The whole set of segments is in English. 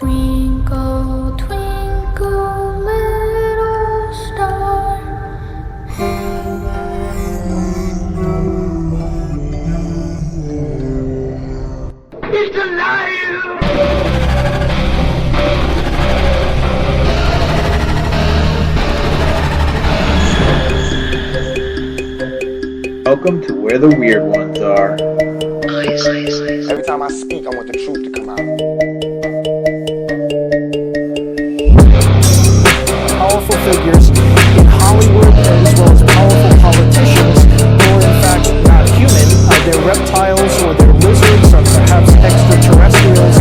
Twinkle, twinkle, little star, how I It's alive! Welcome to where the weird ones are. Every time I speak, I want the truth to come out. Powerful figures in Hollywood as well as powerful politicians who are in fact not human. They're reptiles or they're lizards or perhaps extraterrestrials.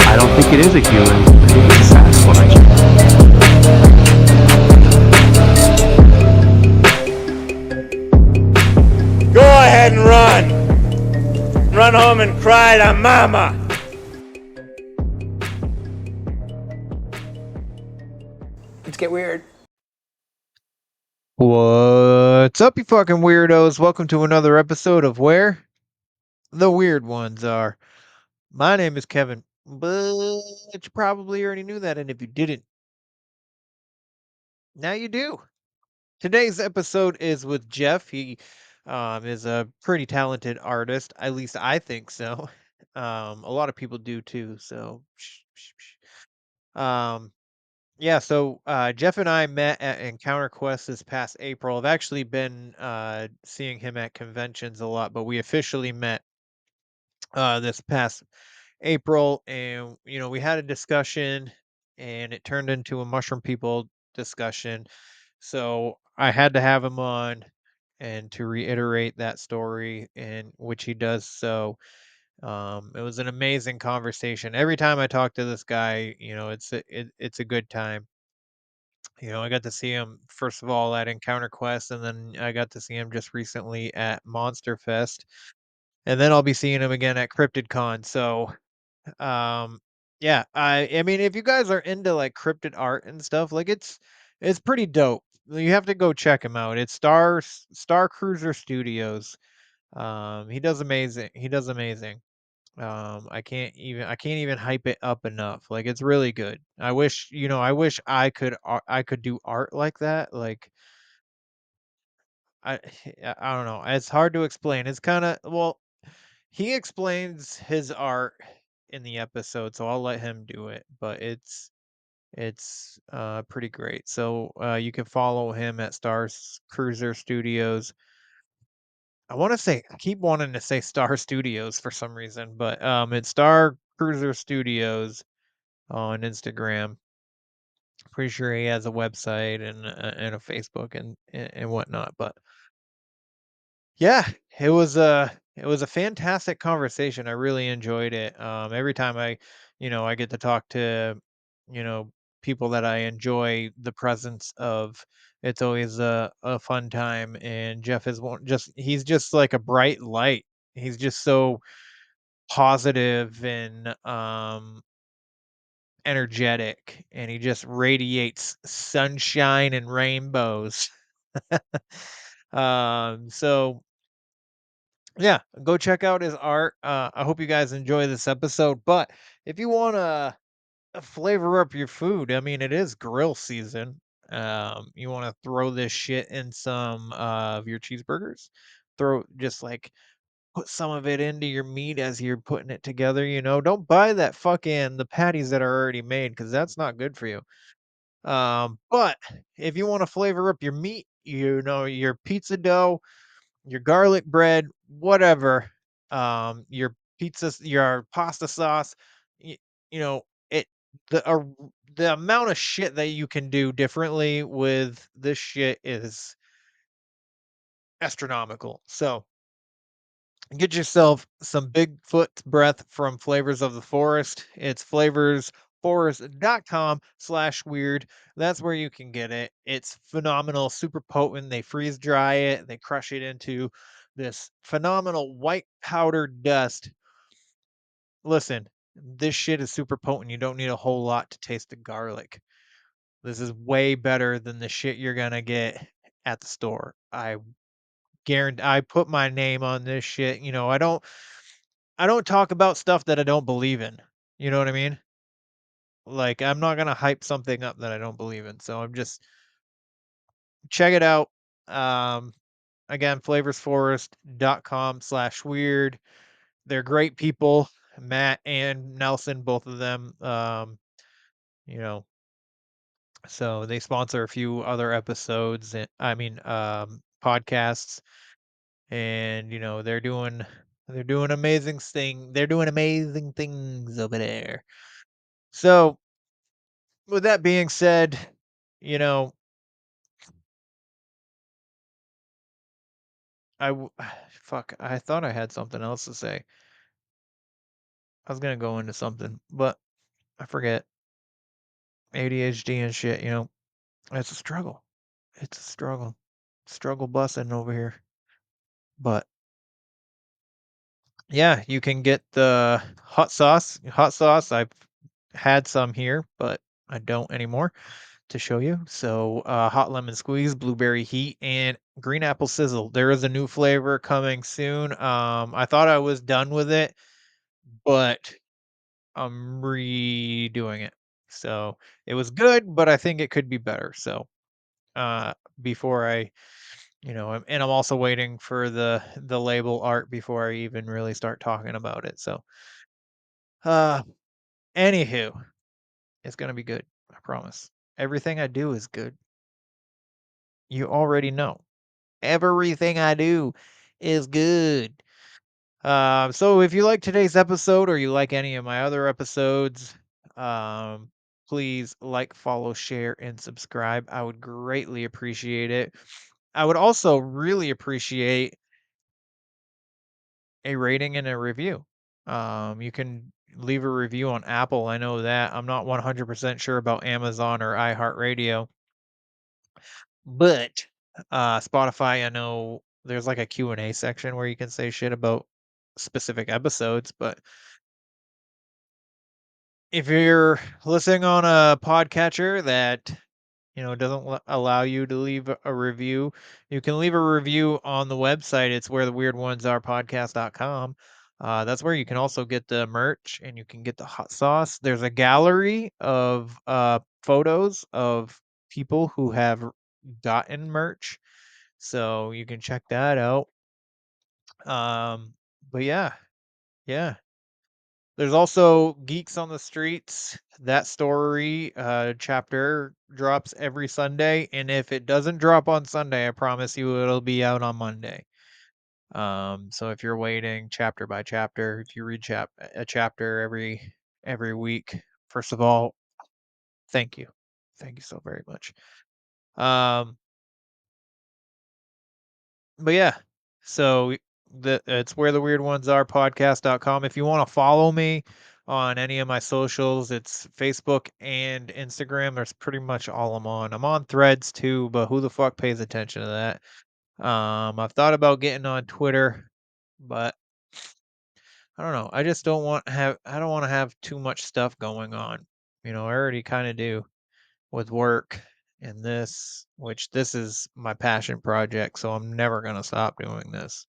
I don't think it is a human. I think it's a Sasquatch. Go ahead and run. Run home and cry to mama. Let's get weird. What's up, you fucking weirdos? Welcome to another episode of Where the Weird Ones Are. My name is Kevin, but you probably already knew that, and if you didn't, now you do. Today's episode is with Jeff. He is a pretty talented artist. At least I think so. A lot of people do too. So, um, yeah. So Jeff and I met at Encounter Quest this past April. I've actually been seeing him at conventions a lot, but we officially met this past April, and we had a discussion, and it turned into a mushroom people discussion. So I had to have him on and to reiterate that story, in which he does so. It was an amazing conversation. Every time I talk to this guy, it's a good time. I got to see him first of all at Encounter Quest, and then I got to see him just recently at Monster Fest, and then I'll be seeing him again at CryptidCon. So um, yeah, I mean, if you guys are into like cryptid art and stuff, like it's pretty dope. You have to go check him out. It's Star Cruiser Studios. He does amazing. He does amazing. I can't even hype it up enough. Like it's really good. I wish I could do art like that. Like I I don't know. It's hard to explain. It's kind of well, he explains his art in the episode, so I'll let him do it, but it's pretty great. So you can follow him at Stars Cruiser Studios. I keep wanting to say Star Studios for some reason, but it's Star Cruiser Studios on Instagram. Pretty sure he has a website and a Facebook and whatnot. But yeah, it was a fantastic conversation. I really enjoyed it. Every time I get to talk to, you know, people that I enjoy the presence of, it's always a fun time. And Jeff is he's just like a bright light. He's just so positive and energetic, and he just radiates sunshine and rainbows. So yeah, go check out his art. I hope you guys enjoy this episode. But if you want to flavor up your food, I mean, it is grill season. You want to throw this shit in some of your cheeseburgers. Throw just like put some of it into your meat as you're putting it together. Don't buy that fucking the patties that are already made because that's not good for you. But if you want to flavor up your meat, your pizza dough, your garlic bread, whatever, your pasta sauce, you, you know, it the amount of shit that you can do differently with this shit is astronomical. So get yourself some Bigfoot breath from Flavors of the Forest. It's flavorsforest.com/weird. That's where you can get it. It's phenomenal, super potent. They freeze dry it, they crush it into this phenomenal white powder dust. Listen, this shit is super potent. You don't need a whole lot to taste the garlic. This is way better than the shit you're gonna get at the store. I guarantee I put my name on this shit. I don't talk about stuff that I don't believe in. You know what I mean? Like I'm not gonna hype something up that I don't believe in. So I'm just check it out. Um Again, flavorsforest.com/weird. They're great people. Matt and Nelson, both of them. You know, so they sponsor a few other episodes. Podcasts, and they're doing They're doing amazing things over there. So, with that being said, you know, fuck, I thought I had something else to say. I was gonna go into something, but I forget. ADHD and shit. It's a struggle. It's a struggle. Struggle busing over here. But yeah, you can get the hot sauce. Hot sauce, I've had some here, but I don't anymore to show you. So, hot lemon squeeze, blueberry heat, and green apple sizzle. There is a new flavor coming soon. I thought I was done with it, but I'm redoing it. So it was good, but I think it could be better. So, uh, before I and I'm also waiting for the label art before I even really start talking about it. So, uh, anywho, it's gonna be good. I promise. Everything I do is good. You already know. Everything I do is good. So if you like today's episode or you like any of my other episodes, um, please like, follow, share, and subscribe. I would greatly appreciate it. I would also really appreciate a rating and a review. You can leave a review on Apple. I know that. I'm not 100% sure about Amazon or iHeartRadio, but Spotify, I know there's like a Q&A section where you can say shit about specific episodes, but if you're listening on a podcatcher that doesn't allow you to leave a review, you can leave a review on the website. It's where the weird ones are podcast.com. That's where you can also get the merch and you can get the hot sauce. There's a gallery of photos of people who have gotten merch, so you can check that out. But yeah, yeah. There's also Geeks on the Streets. That story chapter drops every Sunday, and if it doesn't drop on Sunday, I promise you it'll be out on Monday. So if you're waiting chapter by chapter, if you read a chapter every week, first of all, thank you. Thank you so very much. Um, but yeah, so it's where the weird ones are podcast.com. If you want to follow me on any of my socials, it's Facebook and Instagram. There's pretty much all I'm on Threads too, but who the fuck pays attention to that? I've thought about getting on Twitter, but I don't know. I just I don't want to have too much stuff going on. I already kind of do with work and this, which this is my passion project, so I'm never going to stop doing this.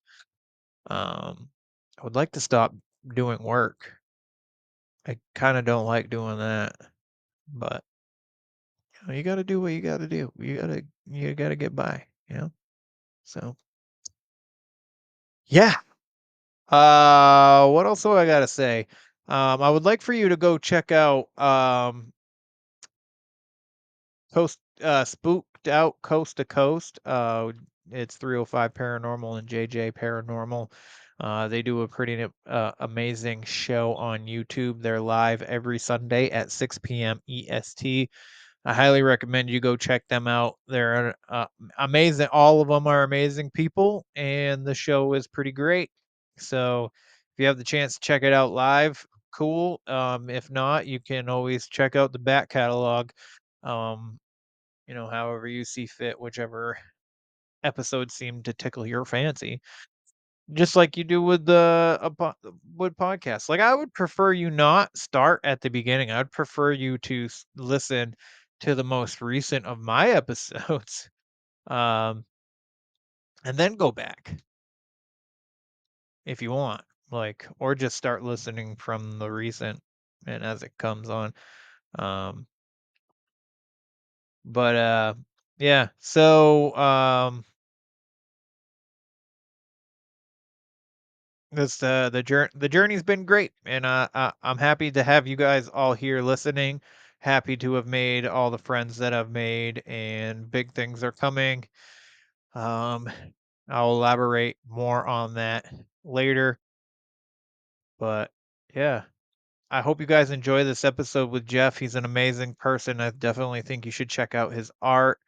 I would like to stop doing work. I kind of don't like doing that, but you got to do what you got to do. You got to get by. So, yeah. What else do I got to say? I would like for you to go check out Spooked Out Coast to Coast. It's 305 Paranormal and JJ Paranormal. They do a pretty amazing show on YouTube. They're live every Sunday at 6 p.m. EST. I highly recommend you go check them out. They're amazing. All of them are amazing people, and the show is pretty great. So if you have the chance to check it out live, cool. If not, you can always check out the back catalog. Um, however you see fit, whichever episodes seem to tickle your fancy. Just like you do with with podcasts. Like I would prefer you not start at the beginning. I'd prefer you to listen to the most recent of my episodes. and then go back if you want, like, or just start listening from the recent and as it comes on. Um, but yeah, so this the journey's been great, and I'm happy to have you guys all here listening. Happy to have made all the friends that I've made, and big things are coming. Um, I'll elaborate more on that later, but yeah, I hope you guys enjoy this episode with Jeff. He's an amazing person. I definitely think you should check out his art.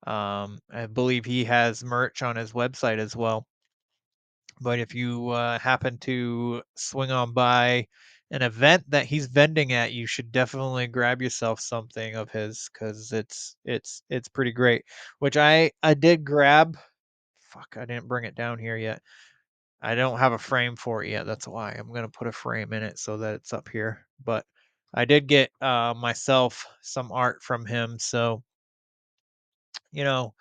I believe he has merch on his website as well. But if you happen to swing on by an event that he's vending at, you should definitely grab yourself something of his because it's pretty great. Which I did grab. Fuck, I didn't bring it down here yet. I don't have a frame for it yet. That's why I'm gonna put a frame in it so that it's up here. But I did get myself some art from him, so you know,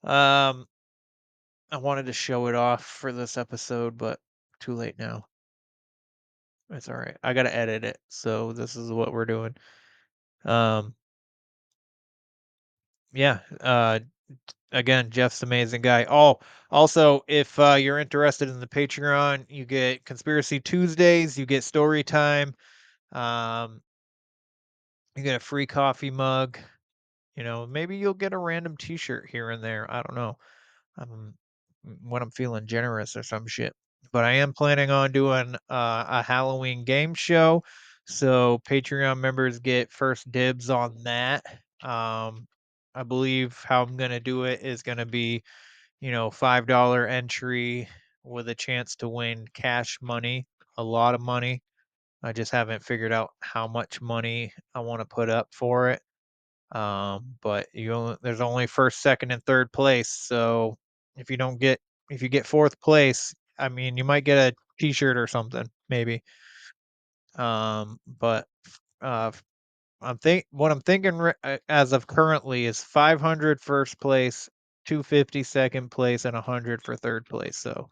um, I wanted to show it off for this episode, but too late now. It's all right. I gotta edit it, so this is what we're doing. Um, yeah. Again, Jeff's an amazing guy. Oh, also, if you're interested in the Patreon, you get Conspiracy Tuesdays, you get story time, um, you get a free coffee mug. You know, maybe you'll get a random T-shirt here and there. I don't know. Um, when I'm feeling generous or some shit. But I am planning on doing a Halloween game show, so Patreon members get first dibs on that. I believe how I'm gonna do it is gonna be, $5 entry with a chance to win cash money, a lot of money. I just haven't figured out how much money I want to put up for it. But there's only first, second, and third place. So if you don't get if you get fourth place, I mean, you might get a T-shirt or something, maybe. But uh, what I'm thinking as of currently is 500 first place, 250 second place, and 100 for third place. So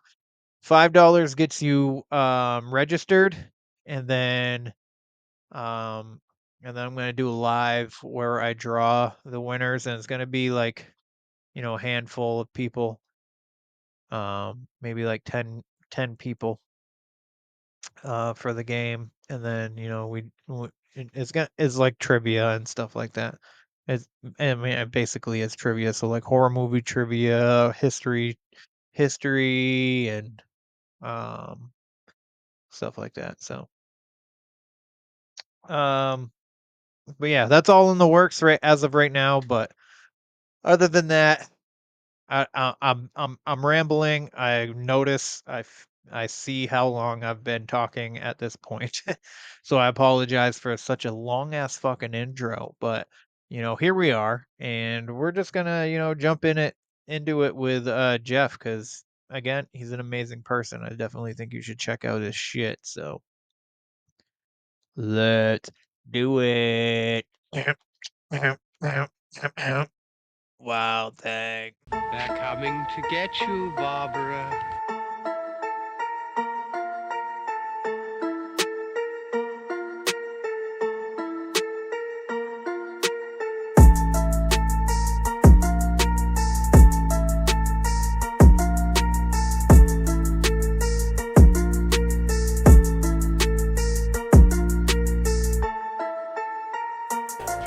$5 gets you registered, and then um, I'm gonna do a live where I draw the winners, and it's gonna be like, a handful of people, maybe like ten people, for the game, and then it's like trivia and stuff like that. It's I mean, it basically is trivia, so like horror movie trivia, history, and um, stuff like that. So, um, but yeah, that's all in the works right as of right now. But other than that, I'm rambling. I notice I see how long I've been talking at this point. So I apologize for such a long ass fucking intro, but here we are, and we're just gonna, jump into it with Jeff, because again, he's an amazing person. I definitely think you should check out his shit. So let's do it. Wow, thing. They're coming to get you, Barbara.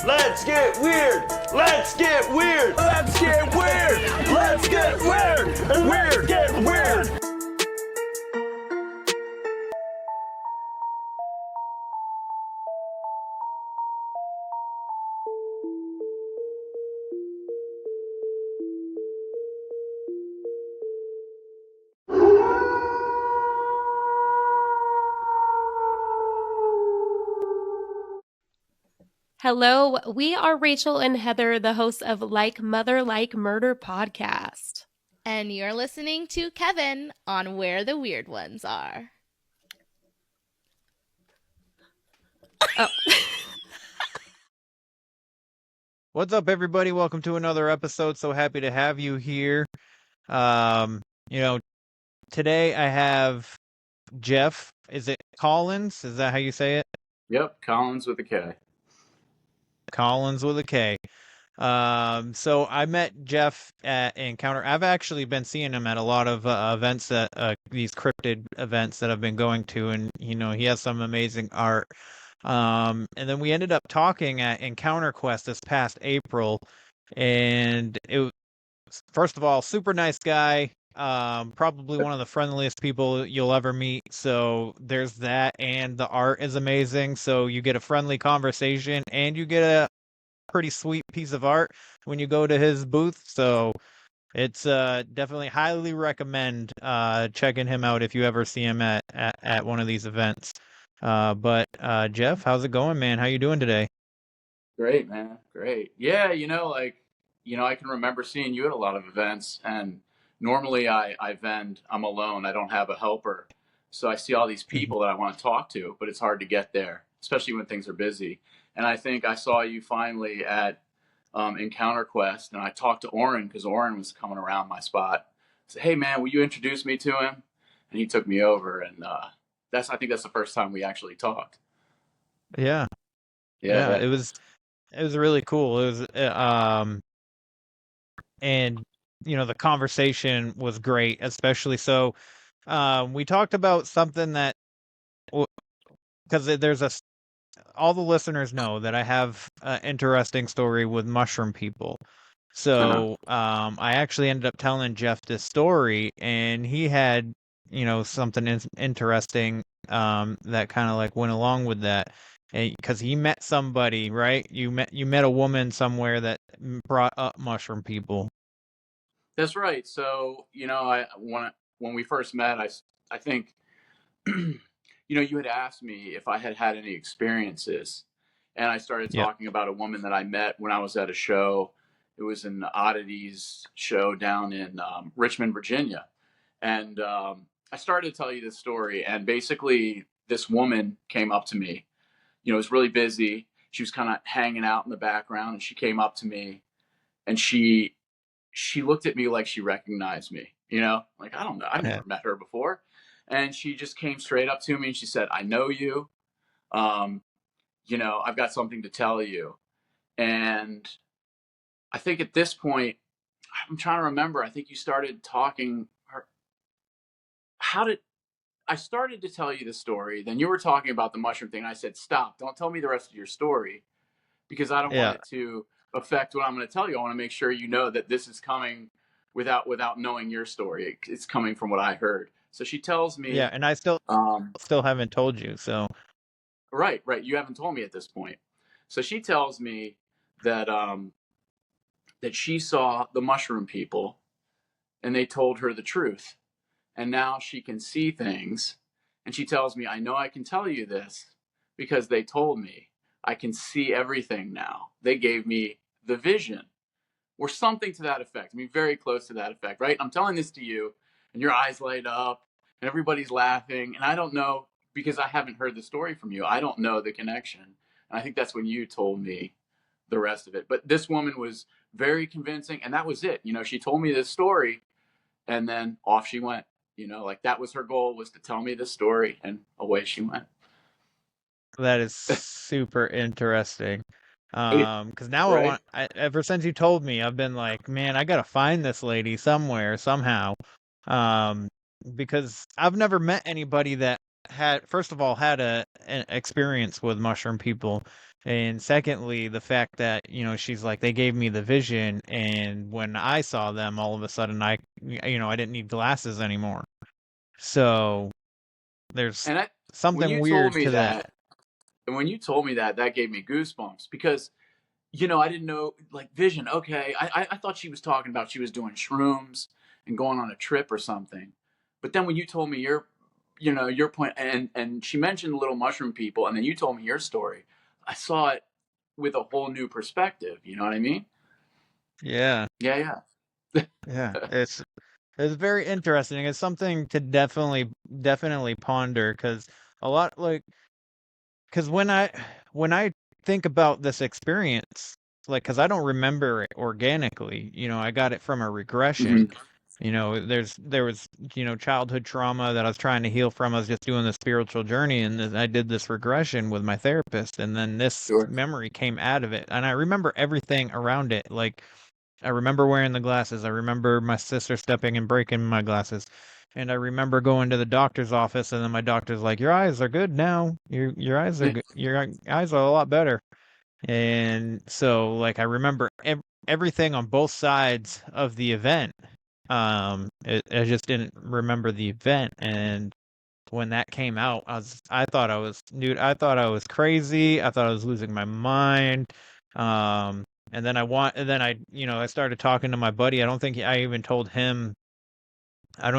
Let's get weird. Let's get weird. Let's get weird. Let's get weird. Weird. Get weird. Hello, we are Rachel and Heather, the hosts of Like Mother Like Murder podcast. And you're listening to Kevin on Where the Weird Ones Are. Oh. What's up, everybody? Welcome to another episode. So happy to have you here. Um, you know, today I have Jeff. Is it Kollins? Is that how you say it? Yep, Kollins with a K. Kollins with a K. So I met Jeff at Encounter. I've actually been seeing him at a lot of events that these cryptid events that I've been going to, and he has some amazing art. And then we ended up talking at Encounter Quest this past April, and it was, first of all, super nice guy. Probably one of the friendliest people you'll ever meet. So there's that, and the art is amazing. So you get a friendly conversation, and you get a pretty sweet piece of art when you go to his booth. So it's definitely highly recommend checking him out if you ever see him at one of these events. But Jeff, how's it going, man? How you doing today? Great, man. Great. Yeah, I can remember seeing you at a lot of events, and normally I vend, I'm alone, I don't have a helper. So I see all these people that I want to talk to, but it's hard to get there, especially when things are busy. And I think I saw you finally at Encounter Quest, and I talked to Oren because Oren was coming around my spot. I said, "Hey, man, will you introduce me to him?" And he took me over, and I think that's the first time we actually talked. Yeah, Yeah, yeah, yeah. it was really cool. It was and the conversation was great, especially so. We talked about something that because all the listeners know that I have an interesting story with mushroom people. Uh-huh. So I actually ended up telling Jeff this story, and he had something interesting that kind of like went along with that, because he met somebody, right? You met a woman somewhere that brought up mushroom people. That's right. So, when we first met, I think, you had asked me if I had had any experiences, and I started Yep. talking about a woman that I met when I was at a show. It was an oddities show down in Richmond, Virginia, and I started to tell you this story. And basically, this woman came up to me. It was really busy. She was kind of hanging out in the background, and she came up to me, and she looked at me like she recognized me, like, I don't know. I've Yeah. never met her before. And she just came straight up to me and she said, "I know you. Um, I've got something to tell you." And I think at this point, I'm trying to remember, I think you started talking. How did I started to tell you the story? Then you were talking about the mushroom thing. And I said, "Stop. Don't tell me the rest of your story because I don't want Yeah. it to affect what I'm going to tell you. I want to make sure you know that this is coming without knowing your story. It's coming from what I heard." So she tells Yeah, me, and I still um, still haven't told you. So right, right, you haven't told me at this point. So she tells me that that she saw the mushroom people and they told her the truth, and now she can see things. And she tells me, "I know I can tell you this because they told me. I can see everything now. They gave me the vision," or something to that effect. I mean, very close to that effect, right? I'm telling this to you, and your eyes light up, and everybody's laughing, and I don't know, because I haven't heard the story from you. I don't know the connection, and I think that's when you told me the rest of it. But this woman was very convincing, and that was it. She told me this story, and then off she went. Like, that was her goal, was to tell me this story, and away she went. that is super interesting. Right, Because now right. ever since you told me, I've been like, man, I gotta find this lady somewhere, somehow. Um, because I've never met anybody that first of all, had an experience with mushroom people. And secondly, the fact that, she's like, they gave me the vision, and when I saw them, all of a sudden, I didn't need glasses anymore. So there's And when something you told weird me to that. that, and when you told me that, that gave me goosebumps because I didn't know, like, vision. Okay, I thought she was talking about she was doing shrooms and going on a trip or something. But then when you told me your point, and she mentioned the little mushroom people, and then you told me your story, I saw it with a whole new perspective. You know what I mean? Yeah. Yeah, Yeah, yeah. it's very interesting. It's something to definitely ponder, because a lot like because when I think about this experience, like, because I don't remember it organically. I got it from a regression. Mhm. There was, childhood trauma that I was trying to heal from. I was just doing the spiritual journey, and I did this regression with my therapist, and then this Sure. memory came out of it, and I remember everything around it. Like, I remember wearing the glasses. I remember my sister stepping and breaking my glasses. And I remember going to the doctor's office, and then my doctor's like, "Your eyes are good now. Your eyes are good. Your eyes are a lot better." And so, like, I remember everything on both sides of the event. I just didn't remember the event, and when that came out, I thought I was, dude, I thought I was crazy. I thought I was losing my mind. Um, and then I started talking to my buddy. I don't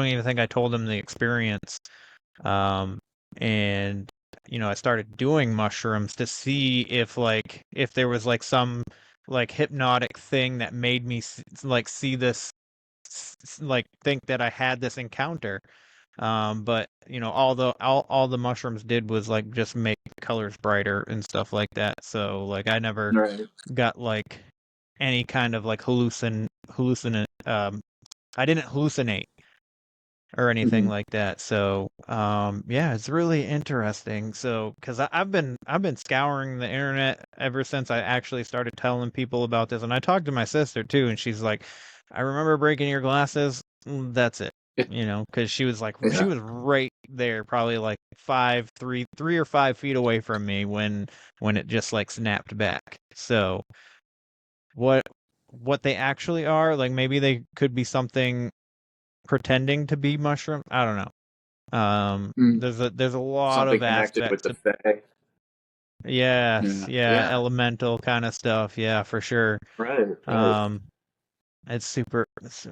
even think I told him the experience. Um, and I started doing mushrooms to see if there was like some like hypnotic thing that made me like see this, like think that I had this encounter. But all the mushrooms did was like just make colors brighter and stuff like that. So like I never Right. got like any kind of like hallucinate. I didn't hallucinate or anything Mhm. like that. So, yeah, it's really interesting. So, because I've been scouring the internet ever since I actually started telling people about this, and I talked to my sister too, and she's like, "I remember breaking your glasses. That's it." Because she Yeah. was right there, probably like 3 or 5 feet away from me when it just like snapped back. So, what what they actually are, like maybe they could be something pretending to be mushroom. I don't know. Mm. There's a lot Something of connected with aspects the to. Fae. Yes, Yeah. yeah, Yeah. elemental kind of stuff. Yeah, for sure. Right. Right. Um, it's super,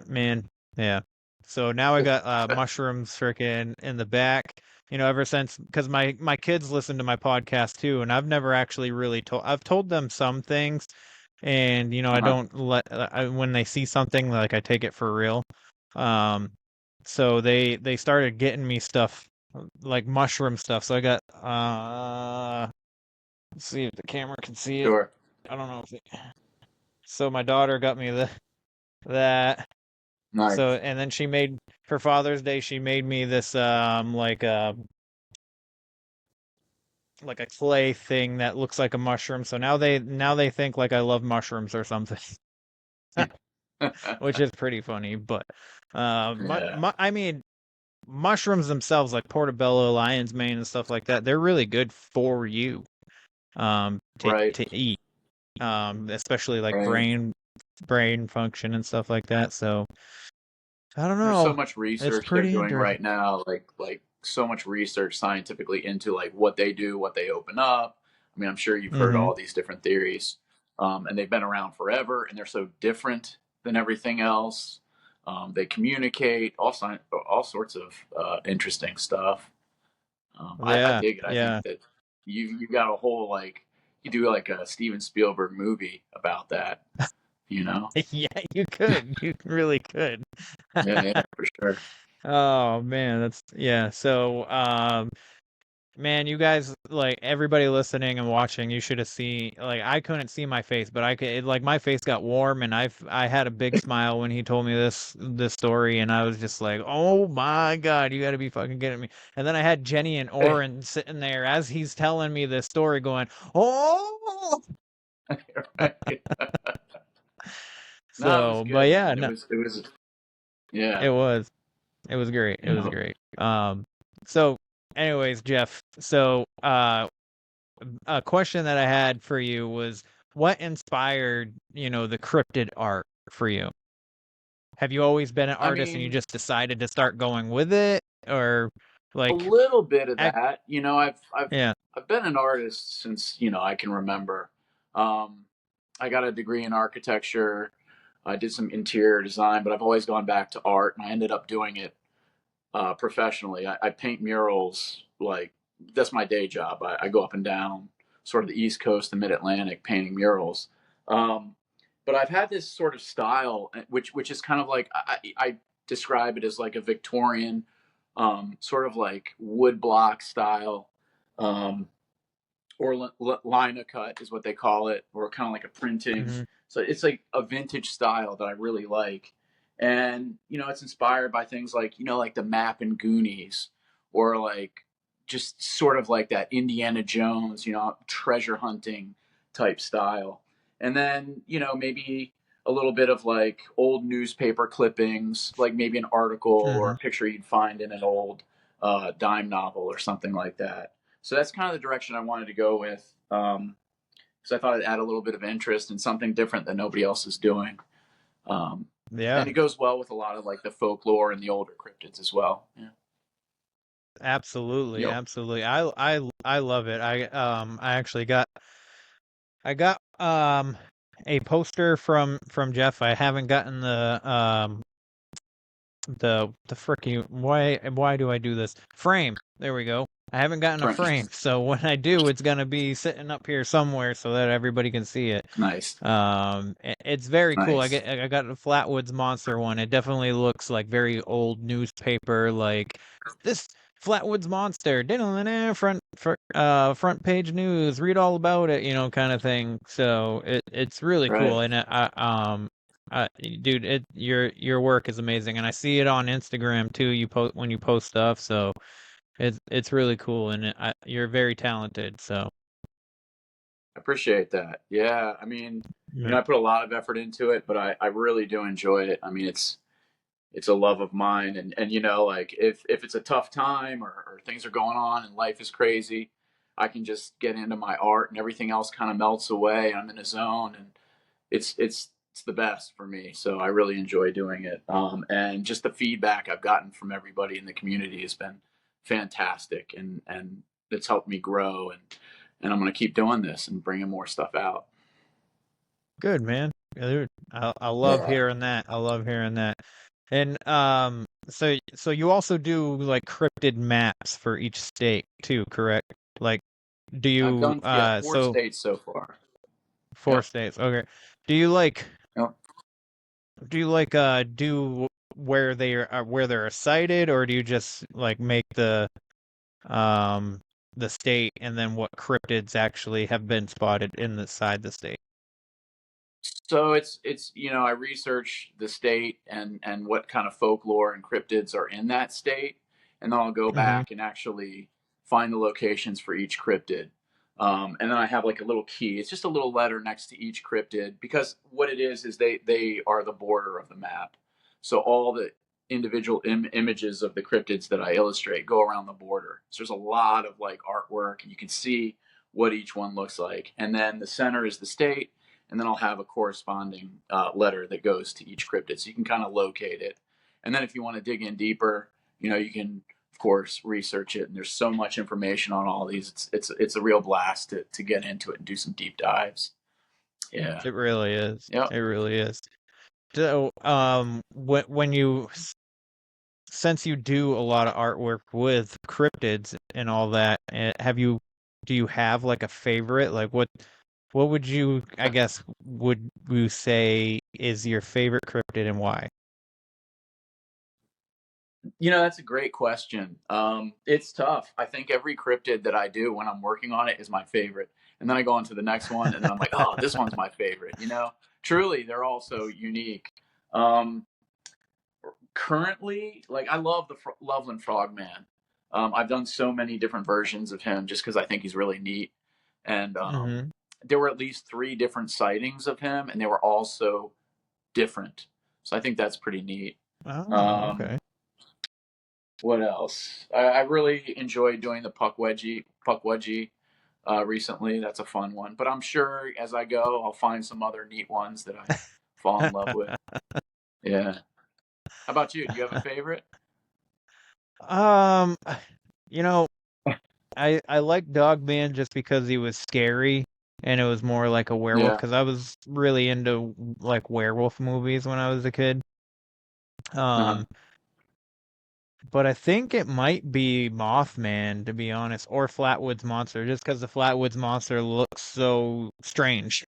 man. Yeah. So now I got mushrooms freaking in the back. Ever since, because my kids listen to my podcast too, and I've never actually really told. I've told them some things, and I Uh-huh. don't when they see something, like I take it for real. Um, so they started getting me stuff like mushroom stuff. So I got let's see if the camera can see it. Sure. I don't know if it, so my daughter got me that. So, Nice. and then for Father's Day, she made me this like a clay thing that looks like a mushroom. So now they think like I love mushrooms or something, which is pretty funny. But Yeah. I mean, mushrooms themselves, like portobello, lion's mane, and stuff like that, they're really good for you. Right. To eat. Especially like Right. brain function and stuff like that. So I don't There's so know. much It's research they're pretty doing interesting. right now, like so much research scientifically into like what they do, what they open up. I mean, I'm sure you've heard Mm-hmm. all these different theories, and they've been around forever, and they're so different than everything else. They communicate all sorts of interesting stuff. I Yeah, dig it. I think yeah. that you got a whole like you do like a Steven Spielberg movie about that. You know? Yeah, you could. You really could. Yeah, yeah, for sure. Oh man, that's yeah. So man, you guys, like everybody listening and watching, you should have seen, like I couldn't see my face, but like my face got warm, and I had a big smile when he told me this story, and I was just like, "Oh my God, you got to be fucking kidding me." And then I had Jenny and Oren sitting there as he's telling me this story going, "Oh." Right. No, it was So, but good, yeah, man. no, It was yeah, it was. It was great. It you was know. great. So anyways, Jeff, so a question that I had for you was what inspired, the cryptid art for you? Have you always been an I artist and you mean, just decided to start going with it, or a like little bit of act that. yeah. I've been an artist since, I can remember. Um I got a degree in architecture. I did some interior design, but I've always gone back to art, and I ended up doing it professionally. I paint murals, like that's my day job. I go up and down sort of the East Coast and Mid Atlantic painting murals. Um, but I've had this sort of style, which is kind of like I describe it as like a Victorian, sort of like wood block style, um, or lina cut is what they call it, or kind of like a printing. Mm-hmm. So it's like a vintage style that I really like. And, it's inspired by things like, like the map in Goonies, or like just sort of like that Indiana Jones, treasure hunting type style. And then, maybe a little bit of like old newspaper clippings, like maybe an article or Mm-hmm. a picture you'd find in an old dime novel or something like that. So that's kind of the direction I wanted to go with, because I thought it'd add a little bit of interest and something different that nobody else is doing. Yeah, And it goes well with a lot of like the folklore and the older cryptids as well. Yeah. absolutely, Yep. absolutely. I love it. I actually got a poster from Jeff. I haven't gotten the freaking why do I do this? Frame. There we go. I haven't gotten a frame, so when I do, it's gonna be sitting up here somewhere so that everybody can see it. Nice. It's very cool. Nice. I got the Flatwoods Monster one. It definitely looks like very old newspaper, like this Flatwoods Monster, front page news, read all about it, kind of thing. So it's really cool, Right. and dude, your work is amazing, and I see it on Instagram too. You post when you post stuff, so it's really cool, and you're very talented. So I appreciate that. Yeah. I mean, yeah. I put a lot of effort into it, but I really do enjoy it. I mean, it's a love of mine. And like if it's a tough time, or things are going on and life is crazy, I can just get into my art and everything else kind of melts away. I'm in a zone, and it's the best for me. So I really enjoy doing it. And just the feedback I've gotten from everybody in the community has been fantastic, and it's helped me grow, and I'm going to keep doing this and bringing more stuff out. Good, man. Yeah, dude, I love Yeah. hearing that. I love hearing that. And so you also do like cryptid maps for each state too, correct? Like, do I've you done, 4 states so far. 4 Yep. states? Okay. Do you like Yep. do where they're sighted, or do you just like make um the state and then what cryptids actually have been spotted inside the state? So it's I research the state and what kind of folklore and cryptids are in that state, and then I'll go Mm-hmm. back and actually find the locations for each cryptid. And then I have like a little key. It's just a little letter next to each cryptid, because what it is they are the border of the map. So all the individual images of the cryptids that I illustrate go around the border. So there's a lot of like artwork, and you can see what each one looks like. And then the center is the state, and then I'll have a corresponding letter that goes to each cryptid, so you can kind of locate it. And then if you want to dig in deeper, you can of course research it. And there's so much information on all these. It's a real blast to get into it and do some deep dives. Yeah. It really is. Yep. It really is. So, when since you do a lot of artwork with cryptids and all that, do you have like a favorite? Like what would you, I guess, would you say is your favorite cryptid and why? That's a great question. It's tough. I think every cryptid that I do when I'm working on it is my favorite. And then I go on to the next one, and then I'm like, oh, this one's my favorite. Truly, they're all so unique. Um, Currently, like, I love the Loveland Frogman. I've done so many different versions of him just because I think he's really neat. And Mm-hmm. there were at least 3 different sightings of him, and they were all so different. So I think that's pretty neat. Oh, Um, okay. what else? I really enjoyed doing the Puck Wedgie recently. That's a fun one. But I'm sure as I go, I'll find some other neat ones that I fall in love with. Yeah. How about you? Do you have a favorite? Um, you know, I like Dogman just because he was scary and it was more like a werewolf, Yeah. because I was really into like werewolf movies when I was a kid. Uh-huh. Um, but I think it might be Mothman, to be honest, or Flatwoods Monster, just because the Flatwoods Monster looks so strange.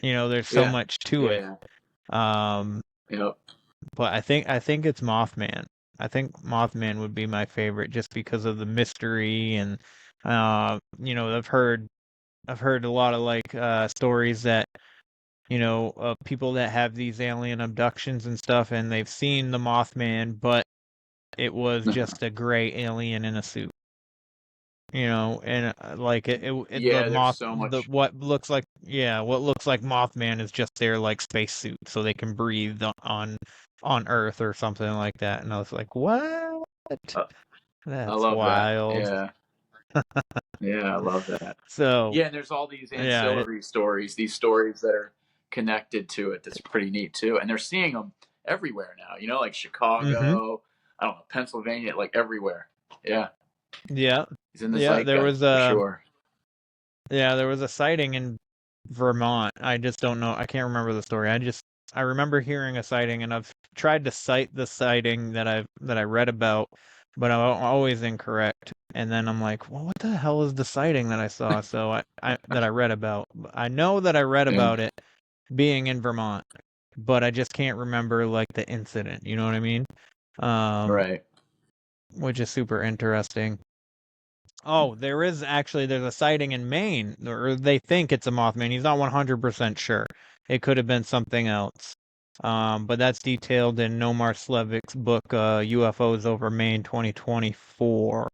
There's so Yeah. much to it. Yeah. Um, Yep. but I think it's Mothman. I think Mothman would be my favorite just because of the mystery and I've heard I've heard a lot of like stories that people that have these alien abductions and stuff, and they've seen the Mothman, but it was just a gray alien in a suit. And like the Yeah, there's moth, so the much. what looks like Mothman is just their like spacesuit, so they can breathe on Earth or something like that. And I was like, what? Uh, I That's love that. wild. Yeah, yeah, I love that. So Yeah, and there's all these yeah, ancillary stories, these stories that are connected to it. That's pretty neat too. And they're seeing them everywhere now. Like mm-hmm, Chicago, I don't know, Pennsylvania, like everywhere. Yeah, yeah, he's in the yeah. There was zeitgeist for sure. there was a sighting in Vermont. I just don't know. I can't remember the story. I remember hearing a sighting, and I've tried to cite the sighting that I read about, but I'm always incorrect. And then I'm like, well, what the hell is the sighting that I saw? So I that I read about. I know that I read Yeah, about it being in Vermont, but I just can't remember like the incident. You know what I mean? Um, right. which is super interesting. Oh, there's a sighting in Maine, or they think it's a Mothman. He's not 100% sure. It could have been something else. But that's detailed in Nomar Slevic's book, UFOs over Maine 2024,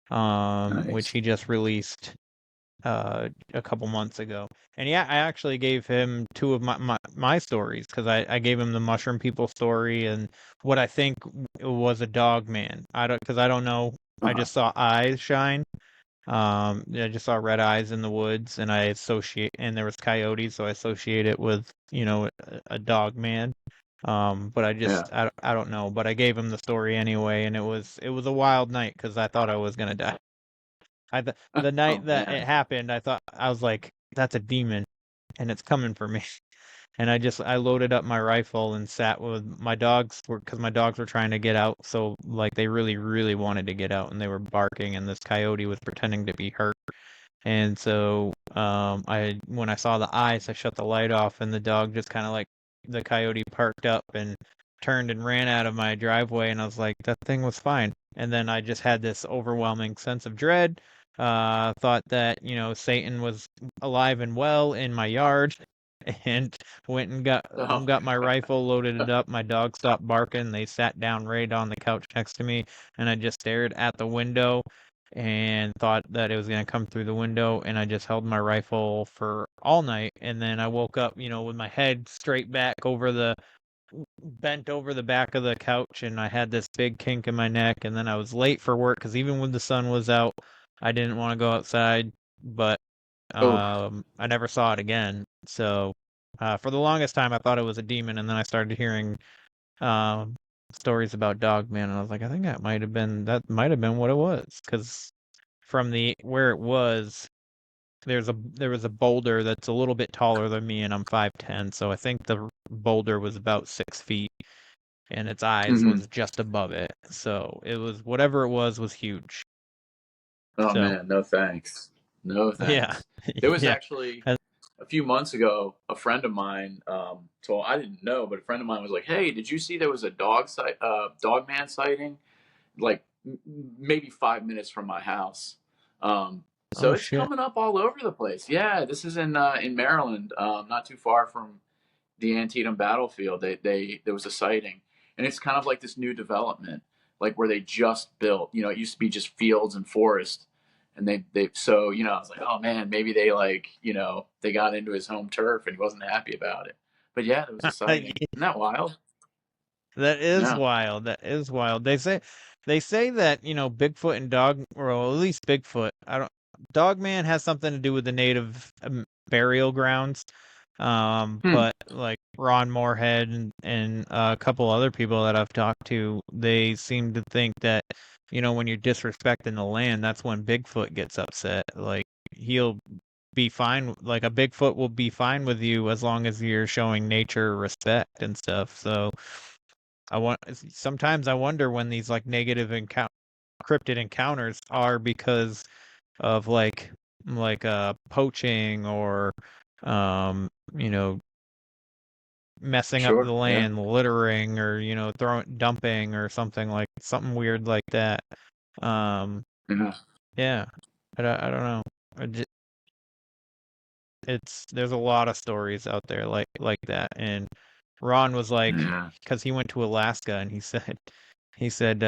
which Nice. he just released a couple months ago. And yeah, I actually gave him two of my stories, because I gave him the mushroom people story and what I think was a dog man. I don't know. I Uh-huh. just saw eyes shine. I just saw red eyes in the woods, and and there was coyotes, so I associate it with, a dog man. But Yeah. I don't know, but I gave him the story anyway, and it was a wild night because I thought I was gonna die. The night Oh that it man. happened, I was like, that's a demon, and it's coming for me. And I loaded up my rifle and sat with my dogs, because my dogs were trying to get out, so like they really, really wanted to get out, and they were barking, and this coyote was pretending to be hurt. And so I when I saw the eyes, I shut the light off, and the dog just kind of like the coyote parked up and turned and ran out of my driveway, and I was like, that thing was fine. And then I just had this overwhelming sense of dread. Thought that, Satan was alive and well in my yard, and went and Oh. got my rifle, loaded it up. My dog stopped barking. They sat down right on the couch next to me, and I just stared at the window and thought that it was going to come through the window, and I just held my rifle for all night. And then I woke up, with my head straight back bent over the back of the couch, and I had this big kink in my neck. And then I was late for work because even when the sun was out, I didn't want to go outside. But Oh. I never saw it again. So for the longest time, I thought it was a demon, and then I started hearing um, stories about Dogman, and I was like, I think that might have been what it was, because from the where it was, there was a boulder that's a little bit taller than me, and I'm 5'10", so I think the boulder was about 6 feet, and its eyes Hmm. was just above it. So it was whatever it was huge. Oh So man, no thanks. No yeah, thanks. There was yeah, actually and- a few months ago, a friend of mine told, I didn't know, but a friend of mine was like, "Hey, did you see there was a dog man sighting like maybe 5 minutes from my house?" So oh it's shit. coming up all over the place. Yeah, this is in Maryland, not too far from the Antietam battlefield. They there was a sighting, and it's kind of like this new development, like where they just built. It used to be just fields and forest, and they so I was like, oh man, maybe they they got into his home turf and he wasn't happy about it. But yeah, there was a sighting. Isn't that wild? That is Yeah. wild. That is wild. They say that, Bigfoot and or at least Bigfoot. I don't Dogman has something to do with the native burial grounds. Hmm. But like Ron Moorhead and a couple other people that I've talked to, they seem to think that, when you're disrespecting the land, that's when Bigfoot gets upset. Like he'll be fine, like a Bigfoot will be fine with you as long as you're showing nature respect and stuff. So sometimes I wonder when these like negative cryptid encounters are because of poaching or um you know messing up the Sure. Yeah. land, littering, or throwing dumping or something weird like that. um Yeah. yeah, I don't know. there's a lot of stories out there like that. And Ron was like, Yeah. because he went to Alaska and he said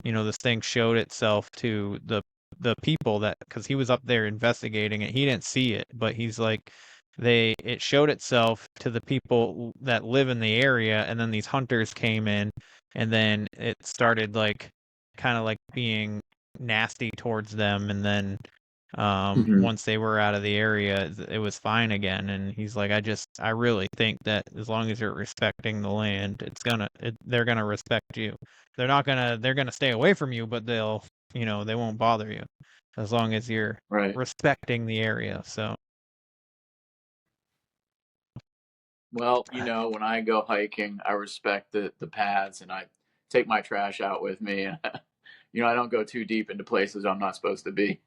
this thing showed itself to the people that, because he was up there investigating it, he didn't see it, but he's like, it showed itself to the people that live in the area, and then these hunters came in, and then it started like kind of like being nasty towards them, and then Mhm. once they were out of the area, it was fine again. And he's like, I really think that as long as you're respecting the land, they're gonna respect you. They're gonna stay away from you, but they won't bother you as long as you're Right. respecting the area. So Well, when I go hiking, I respect the paths, and I take my trash out with me. I don't go too deep into places I'm not supposed to be.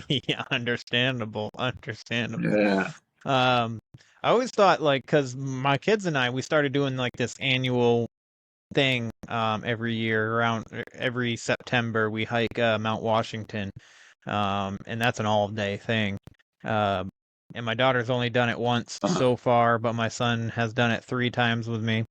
yeah, understandable. Yeah. I always thought, like, because my kids and we started doing like this annual thing every year. Around every September we hike Mount Washington, and that's an all-day thing. And my daughter's only done it once so far, but my son has done it 3 times with me.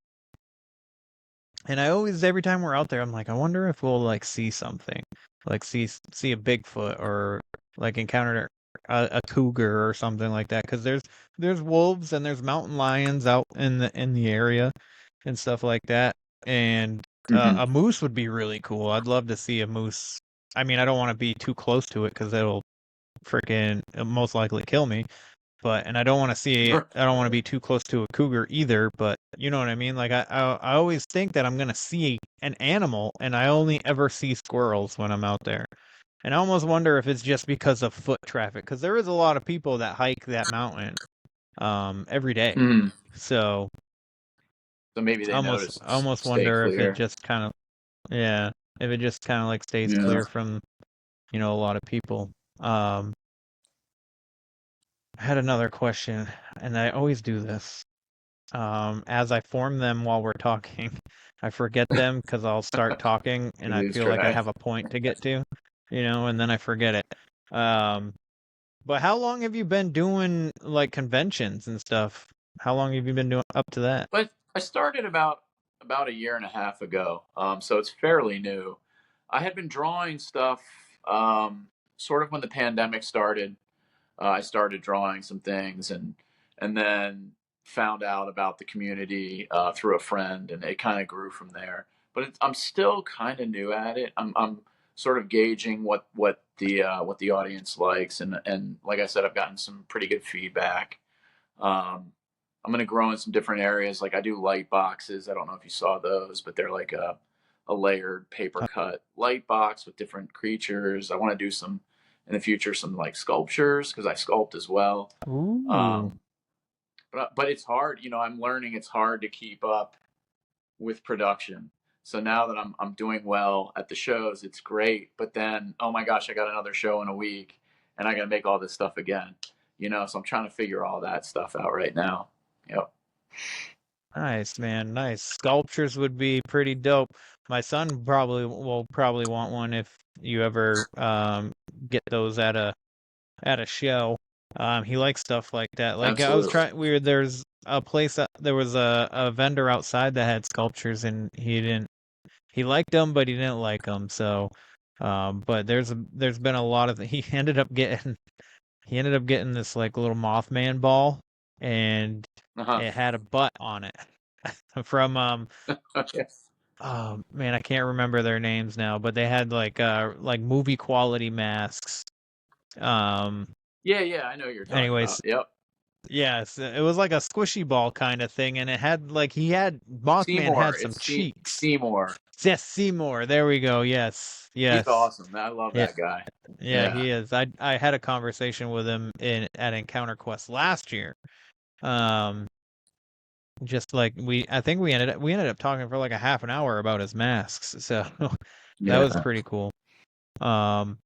And every time we're out there, I'm like, I wonder if we'll like see something, like see a Bigfoot, or like encounter a cougar or something like that. Because there's wolves and there's mountain lions out in the area and stuff like that. And Mhm. a moose would be really cool. I'd love to see a moose. I mean, I don't want to be too close to it because it'll most likely kill me. And I don't want to be too close to a cougar either, but you know what I mean? Like I always think that I'm going to see an animal, and I only ever see squirrels when I'm out there. And I almost wonder if it's just because of foot traffic, because there is a lot of people that hike that mountain every day. Mhm. So So maybe they notice I almost stay wonder if it clear. just kind of yeah, if it just kind of like stays Yeah. clear from, a lot of people. Um I had another question, and I always do this. As I form them while we're talking, I forget them because I'll start talking and You I lose feel like I track. have a point to get to, and then I forget it. Um, but how long have you been doing like conventions and stuff? How long have you been doing up to that? But I started about a year and a half ago, so it's fairly new. I had been drawing stuff sort of when the pandemic started. I started drawing some things, and then found out about the community through a friend, and it kind of grew from there. But I'm still kind of new at it. I'm sort of gauging what the audience likes, and like I said, I've gotten some pretty good feedback. Um, I'm going to grow in some different areas. Like I do light boxes. I don't know if you saw those, but they're like a layered paper cut light box with different creatures. I want to do some in the future, some like sculptures because I sculpt as well. Ooh. Um, but it's hard. I'm learning it's hard to keep up with production. So now that I'm doing well at the shows, it's great. But then, oh my gosh, I got another show in a week, and I got to make all this stuff again. So I'm trying to figure all that stuff out right now. Yep. Nice, man. Nice. Sculptures would be pretty dope. My son will probably want one if you ever get those at a show. He likes stuff like that. Like I was Absolutely. trying, there's a place there was a vendor outside that had sculptures, and he liked them, but he didn't like them. So, but there's been a lot of he ended up getting this like little Mothman ball, and Uh-huh. it had a butt on it from Yes. oh man, I can't remember their names now, but they had like movie quality masks. Um, Yeah, I know what you're talking anyways, about. Yep. yes, it was like a squishy ball kind of thing, and it had like Mothman Seymour. had some It's cheeks. Seymour. Yes, Seymour. There we go. Yes, He's yes. awesome. I love Yeah, that guy. yeah, Yeah. he is. I had a conversation with him at Encounter Quest last year. Um, just like I think we ended up talking for like a half an hour about his masks. So that was Yeah. pretty cool. Um,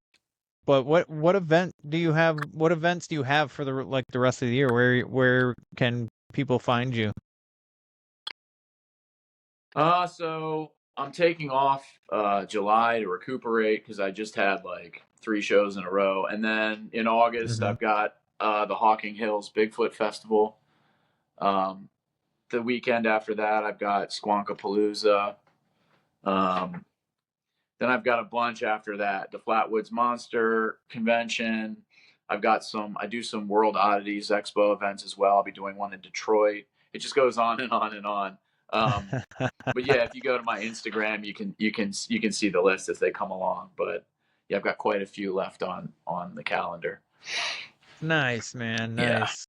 but what events do you have for the rest of the year? Where can people find you? So I'm taking off July to recuperate because I just had like 3 shows in a row, and then in August Mhm. I've got the Hawking Hills Bigfoot Festival. The weekend after that, I've got Squonkapalooza. Um, then I've got a bunch after that. The Flatwoods Monster Convention. I do some World Oddities Expo events as well. I'll be doing one in Detroit. It just goes on and on and on. But yeah, if you go to my Instagram, you can see the list as they come along. But yeah, I've got quite a few left on the calendar. Nice, man. Yeah. Nice.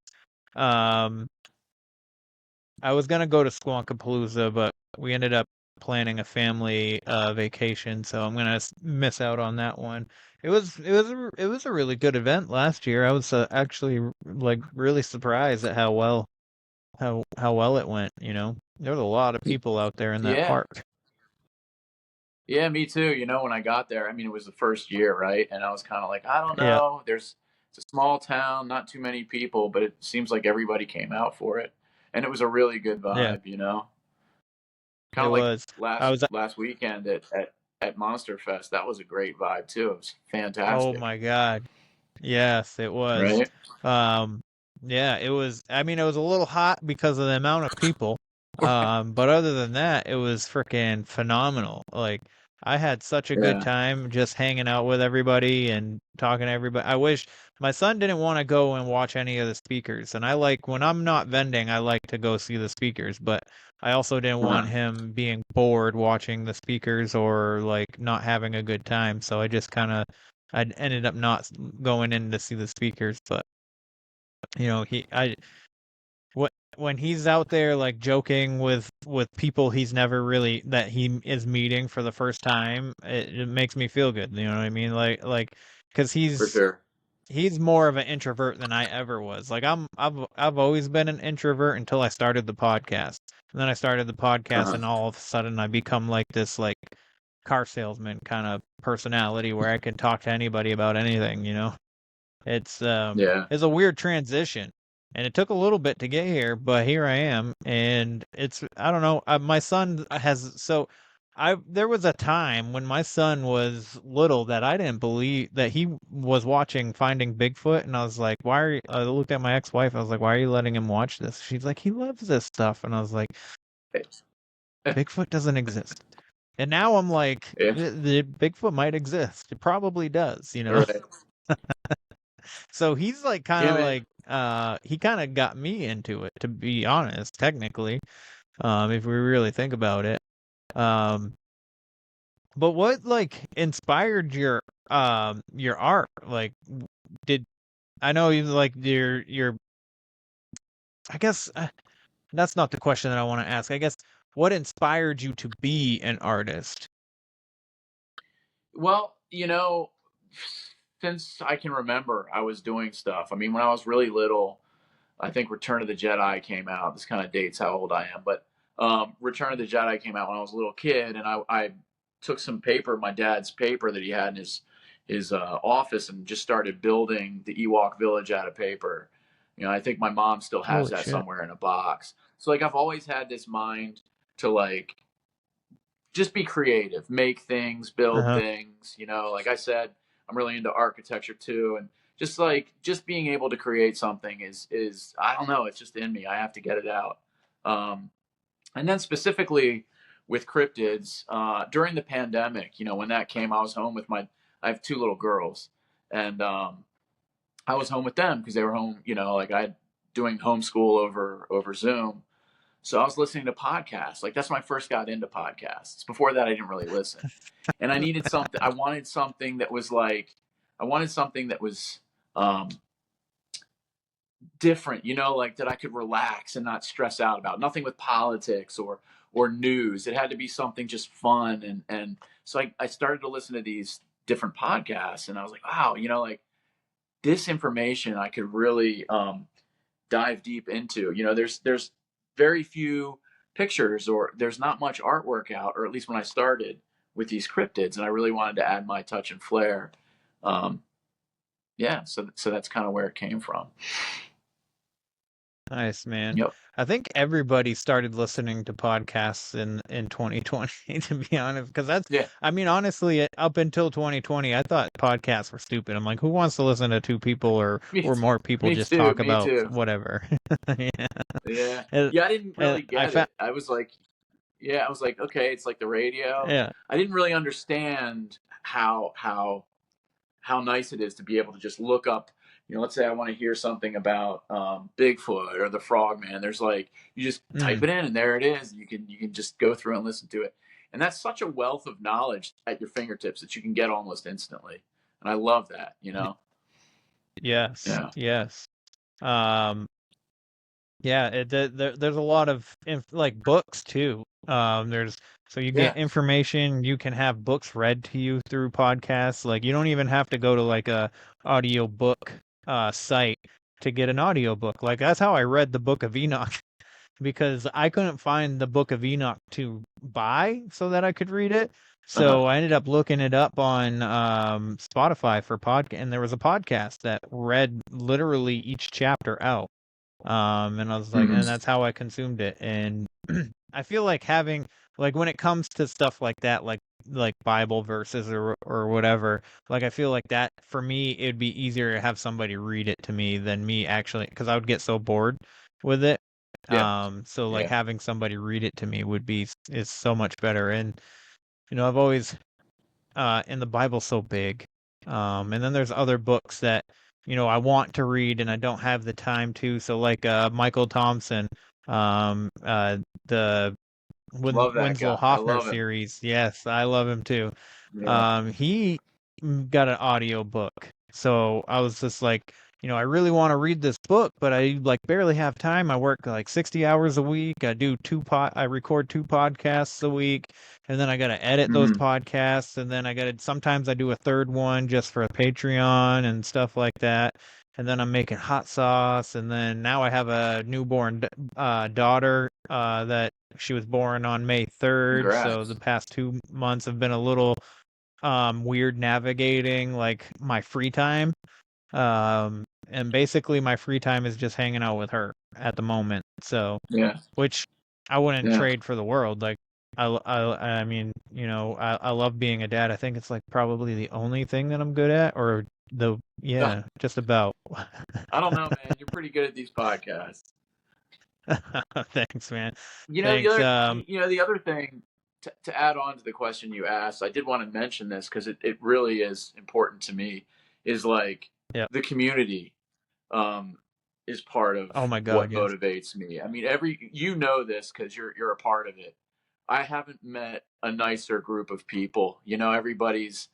Um, I was gonna go to Squonkapalooza, but we ended up planning a family vacation, so I'm gonna miss out on that one. It was a really good event last year. I was actually like really surprised at how well it went. You know, there was a lot of people out there in that Yeah. park. Yeah, me too. You know, when I got there, I mean, it was the first year, right? And I was kind of like, I don't Yeah, know. It's a small town, not too many people, but it seems like everybody came out for it, and it was a really good yeah, vibe. You know, kind it of like was. I last was. last weekend at Monster Fest. That was a great vibe too. It was Oh fantastic, my God. Yes, it was. right? Um, yeah, it was. I mean, it was a little hot because of the amount of people. But other than that, it was freaking phenomenal. Like, I had such a good Yeah. time just hanging out with everybody and talking to everybody. I wish my son didn't want to go and watch any of the speakers. And I like, when I'm not vending, I like to go see the speakers, but I also didn't want Uh-huh. him being bored watching the speakers or like not having a good time. So I just kind of I ended up not going in to see the speakers, but you know, when he's out there like joking with people he's never really that he is meeting for the first time, it makes me feel good. You know what I mean? Like because For sure. he's more of an introvert than I ever was. Like I've always been an introvert until I started the podcast. And then I started the podcast Uh-huh. and all of a sudden I become like this like car salesman kind of personality where I can talk to anybody about anything, you know. Yeah. It's a weird transition. And it took a little bit to get here, but here I am and it's I don't know, my son has so I there was a time when my son was little that I didn't believe that he was watching Finding Bigfoot, and I was like, "Why are you?" I looked at my ex-wife. I was like, "Why are you letting him watch this?" She's like, "He loves this stuff," and I was like, "Bigfoot doesn't exist." And now I'm like, Yeah. the Bigfoot might exist. It probably does, you know. Right. So he's like kind Yeah, of man. like he kind of got me into it, to be honest, technically, if we really think about it. Um, But what like inspired your art? Like did I know you like your I guess that's not the question that I want to ask. I guess what inspired you to be an artist? Well, you know, since I can remember, I was doing stuff. I mean, when I was really little, I think Return of the Jedi came out. This kind of dates how old I am, but Return of the Jedi came out when I was a little kid, and I took some paper, my dad's paper that he had in his office, and just started building the Ewok village out of paper. You know, I think my mom still has Holy that shit. somewhere in a box. So like, I've always had this mind to like just be creative, make things, build Uh-huh. things. You know, like I said, I'm really into architecture too, and just being able to create something is I don't know, it's just in me. I have to get it out. Um, and then specifically with cryptids during the pandemic, you know, when that came, I was home with I have two little girls, and I was home with them because they were home. You know, like I doing homeschool over Zoom. So I was listening to podcasts. Like that's when I first got into podcasts. Before that, I didn't really listen. And I needed something. I wanted something that was like, I wanted something that was um, different. You know, like that I could relax and not stress out about. Nothing with politics or news. It had to be something just fun. And so I started to listen to these different podcasts, and I was like, wow, you know, like this information I could really dive deep into. You know, there's very few pictures or there's not much artwork out, or at least when I started with these cryptids, and I really wanted to add my touch and flair. Um, yeah, so that's kind of where it came from. Nice, man. Yep. I think everybody started listening to podcasts in 2020, to be honest, because Yeah. I mean, honestly, up until 2020, I thought podcasts were stupid. I'm like, who wants to listen to two people or more people Me just too. talk Me about too. whatever? Yeah. Yeah. And, Yeah. I didn't and really I get found, it. I was like, yeah, I was like, okay, it's like the radio. yeah. I didn't really understand how nice it is to be able to just look up. Let's say I want to hear something about Bigfoot or the Frogman. There's like you just type Mm, it in and there it is. You can just go through and listen to it, and that's such a wealth of knowledge at your fingertips that you can get almost instantly. And I love that. yes, Yeah. yes. Um, Yeah, there's a lot of like books too. There's so you get Yeah. information. You can have books read to you through podcasts. Like you don't even have to go to like a audio book site to get an audio book. Like that's how I read the Book of Enoch because I couldn't find the Book of Enoch to buy so that I could read it. Uh-huh. So I ended up looking it up on Spotify for podcast, and there was a podcast that read literally each chapter out. And I was like, Hmm. and that's how I consumed it. And I feel like having like when it comes to stuff like that, like Bible verses or whatever, like I feel like that for me it'd be easier to have somebody read it to me than me actually, because I would get so bored with it. Yeah. So like Yeah. having somebody read it to me would be is so much better. And I've always and the Bible's so big. And then there's other books that, I want to read and I don't have the time to. So like Michael Thompson, the Love that Winslow guy. I Hoffner love him. series. Yes, I love him too. Yeah. He got an audio book. So I was just like, I really want to read this book, but I like barely have time. I work like 60 hours a week. I record 2 podcasts a week, and then I got to edit those Hmm. podcasts, and then sometimes I do a third one just for a Patreon and stuff like that. And then I'm making hot sauce, and then now I have a newborn daughter that she was born on May 3rd, so the Congrats. past 2 months have been a little weird navigating like my free time. And basically my free time is just hanging out with her at the moment. So, Yeah. which I wouldn't Yeah. trade for the world. Like I mean, I love being a dad. I think it's like probably the only thing that I'm good at, or Ugh, yeah, just about. I don't know, man. You're pretty good at these podcasts. Thanks, man. The Thanks. other the other thing to add on to the question you asked, I did want to mention this because it really is important to me, is like Yeah. the community um, is part of Oh my God, what yes. motivates me. I mean, this because you're a part of it. I haven't met a nicer group of people. Everybody's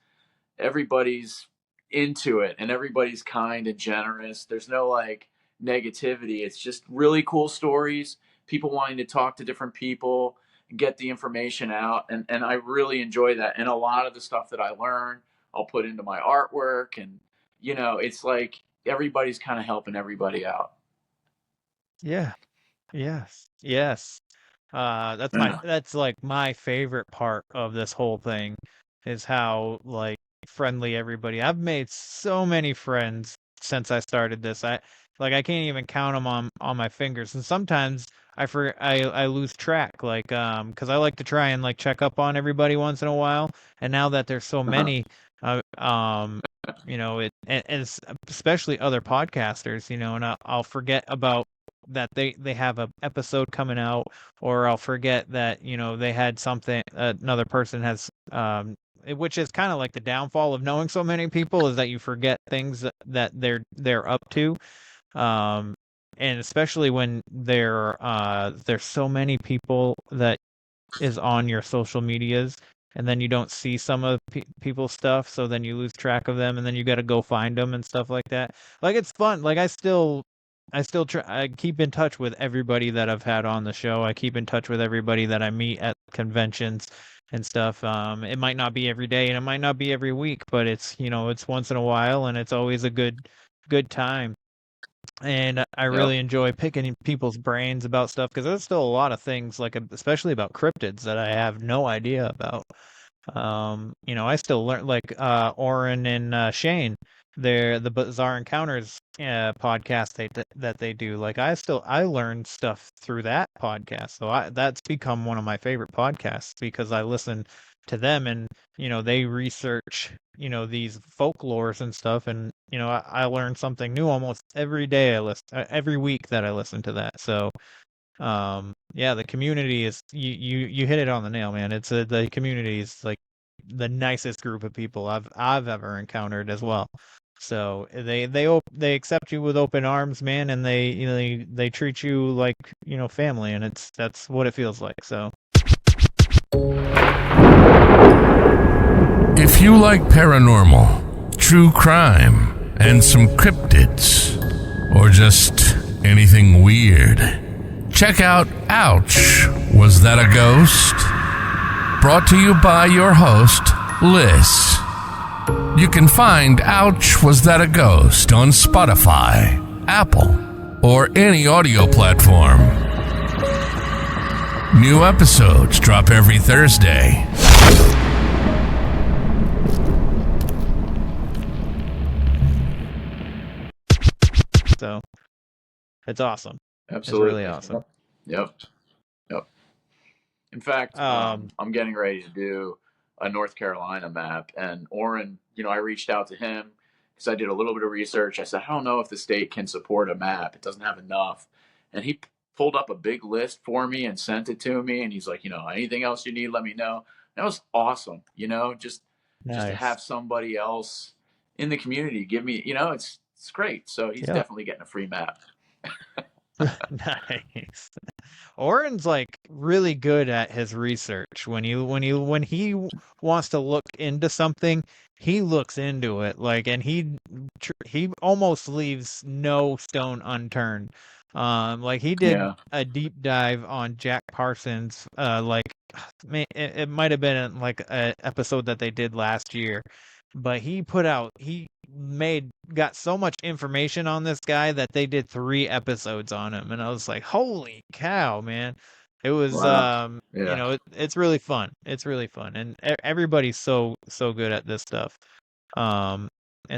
into it and everybody's kind and generous. There's no like negativity. It's just really cool stories, people wanting to talk to different people and get the information out. And I really enjoy that. And a lot of the stuff that I learn, I'll put into my artwork. And, it's like everybody's kind of helping everybody out. Yeah. Yes. Yes. Yeah. That's like my favorite part of this whole thing is how like friendly everybody. I've made so many friends since I started this. I can't even count them on my fingers. And sometimes I lose track cuz I like to try and like check up on everybody once in a while. And now that there's so Uh-huh. many especially other podcasters, and I'll forget about that they have a episode coming out, or I'll forget that they had something another person has which is kind of like the downfall of knowing so many people, is that you forget things that they're up to, um and especially when there's so many people that is on your social medias, and then you don't see some of people's stuff, so then you lose track of them, and then you got to go find them and stuff like that. Like it's fun. Like I still try. I keep in touch with everybody that I've had on the show. I keep in touch with everybody that I meet at conventions and stuff. It might not be every day and it might not be every week, but it's once in a while, and it's always a good time. And I Yep. really enjoy picking people's brains about stuff, because there's still a lot of things, like especially about cryptids, that I have no idea about. I still learn, like Oren and Shane. the Bizarre Encounters podcast that they do. Like I learned stuff through that podcast. So that's become one of my favorite podcasts because I listen to them and they research these folklores and stuff, and I learn something new almost every day. Every week that I listen to that. So yeah, the community is you hit it on the nail, man. It's the community is like the nicest group of people I've ever encountered as well. So they accept you with open arms, man, and they treat you like family, and that's what it feels like. So if you like paranormal, true crime, and some cryptids, or just anything weird, check out Ouch, Was That a Ghost? Brought to you by your host, Liz. You can find Ouch, Was That a Ghost on Spotify, Apple, or any audio platform. New episodes drop every Thursday. So it's awesome. Absolutely. It's really awesome. Yep. In fact, I'm getting ready to do a North Carolina map, and Orrin, I reached out to him because I did a little bit of research. I said, I don't know if the state can support a map. It doesn't have enough. And he pulled up a big list for me and sent it to me. And he's like, anything else you need, let me know. That was awesome. Just to have somebody else in the community give me, it's great. So he's definitely getting a free map. Nice. Oren's like really good at his research. When he wants to look into something, he looks into it and he almost leaves no stone unturned. Like he did a deep dive on Jack Parsons. It might have been like an episode that they did last year, but he got so much information on this guy that they did 3 episodes on him, and I was like, holy cow, man. It was it's really fun. It's really fun, and everybody's so good at this stuff. And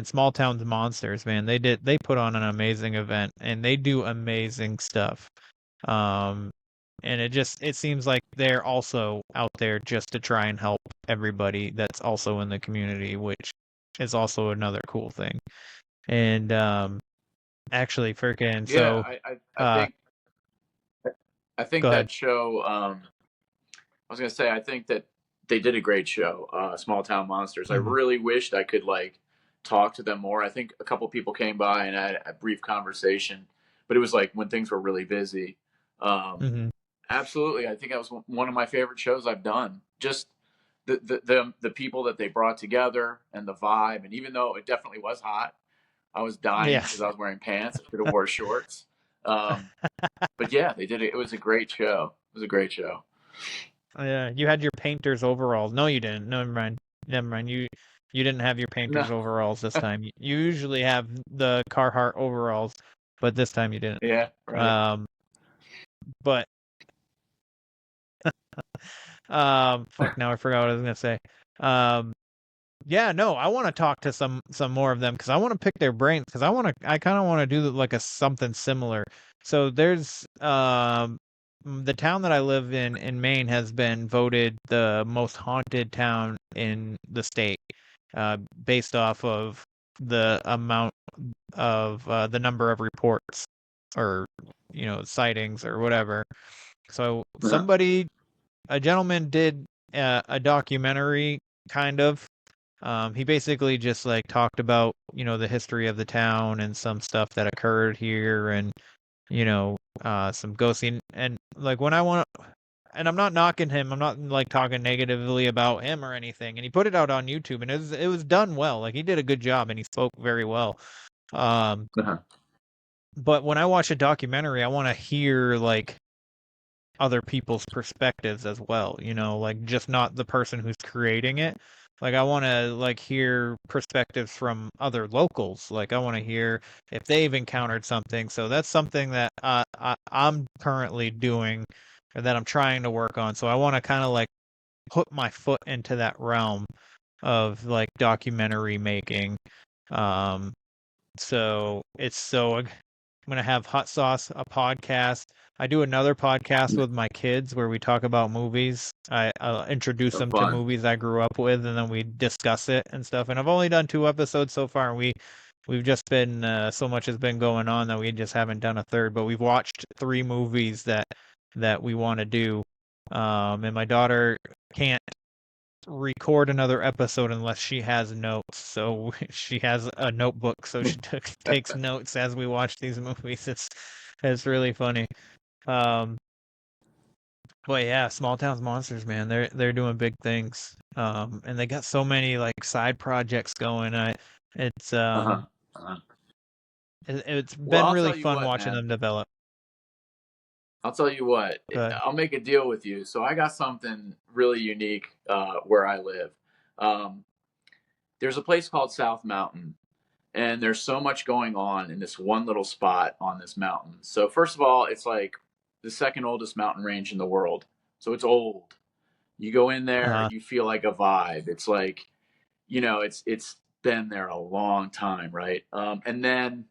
Small Towns Monsters, man, they put on an amazing event, and they do amazing stuff. And it seems like they're also out there just to try and help everybody that's also in the community, which is also another cool thing. And actually, freaking so I think that show. I was gonna say, I think that they did a great show, Small Town Monsters. Mm-hmm. I really wished I could talk to them more. I think a couple people came by and had a brief conversation, but it was when things were really busy. Absolutely, I think that was one of my favorite shows I've done. Just the people that they brought together and the vibe, and even though it definitely was hot, I was dying because I was wearing pants. I should have wore shorts. But yeah, they did it. It was a great show. It was a great show. Yeah, you had your painter's overalls. No, you didn't. No, never mind. You didn't have your painter's overalls this time. You usually have the Carhartt overalls, but this time you didn't. Yeah, right. But fuck, now I forgot what I was gonna say. Yeah, no, I want to talk to some more of them because I want to pick their brains because I kind of want to do something similar. So there's the town that I live in Maine has been voted the most haunted town in the state, based off of the amount of the number of reports or sightings or whatever. So a gentleman did a documentary kind of. He basically just talked about the history of the town and some stuff that occurred here, and some ghosting, and when I want to, and I'm not knocking him, I'm not talking negatively about him or anything, and he put it out on YouTube, and it was done well. He did a good job, and he spoke very well. But when I watch a documentary, I want to hear other people's perspectives as well, just not the person who's creating it. I want to hear perspectives from other locals. I want to hear if they've encountered something. So that's something that I'm currently doing, or that I'm trying to work on. So I want to kind of put my foot into that realm of documentary making. So I'm gonna have Hot Sauce a podcast. I do another podcast with my kids where we talk about movies. I'll introduce So them to fun. movies I grew up with, and then we discuss it and stuff. And I've only done 2 episodes so far, and we've just been so much has been going on that we just haven't done a third. But we've watched 3 movies that we want to do. And my daughter can't record another episode unless she has notes. So she has a notebook, so she takes notes as we watch these movies. It's really funny. But yeah, Small Towns Monsters, man, they're doing big things. And they got so many like side projects going. It's Uh-huh. Uh-huh. it's Well, been I'll really tell you fun what, watching man. them develop. I'll tell you what. But I'll make a deal with you. So I got something really unique where I live. Um, there's a place called South Mountain, and there's so much going on in this one little spot on this mountain. So first of all, it's like the second oldest mountain range in the world. So it's old. You go in there, you feel like a vibe. It's like, it's been there a long time, right? And then,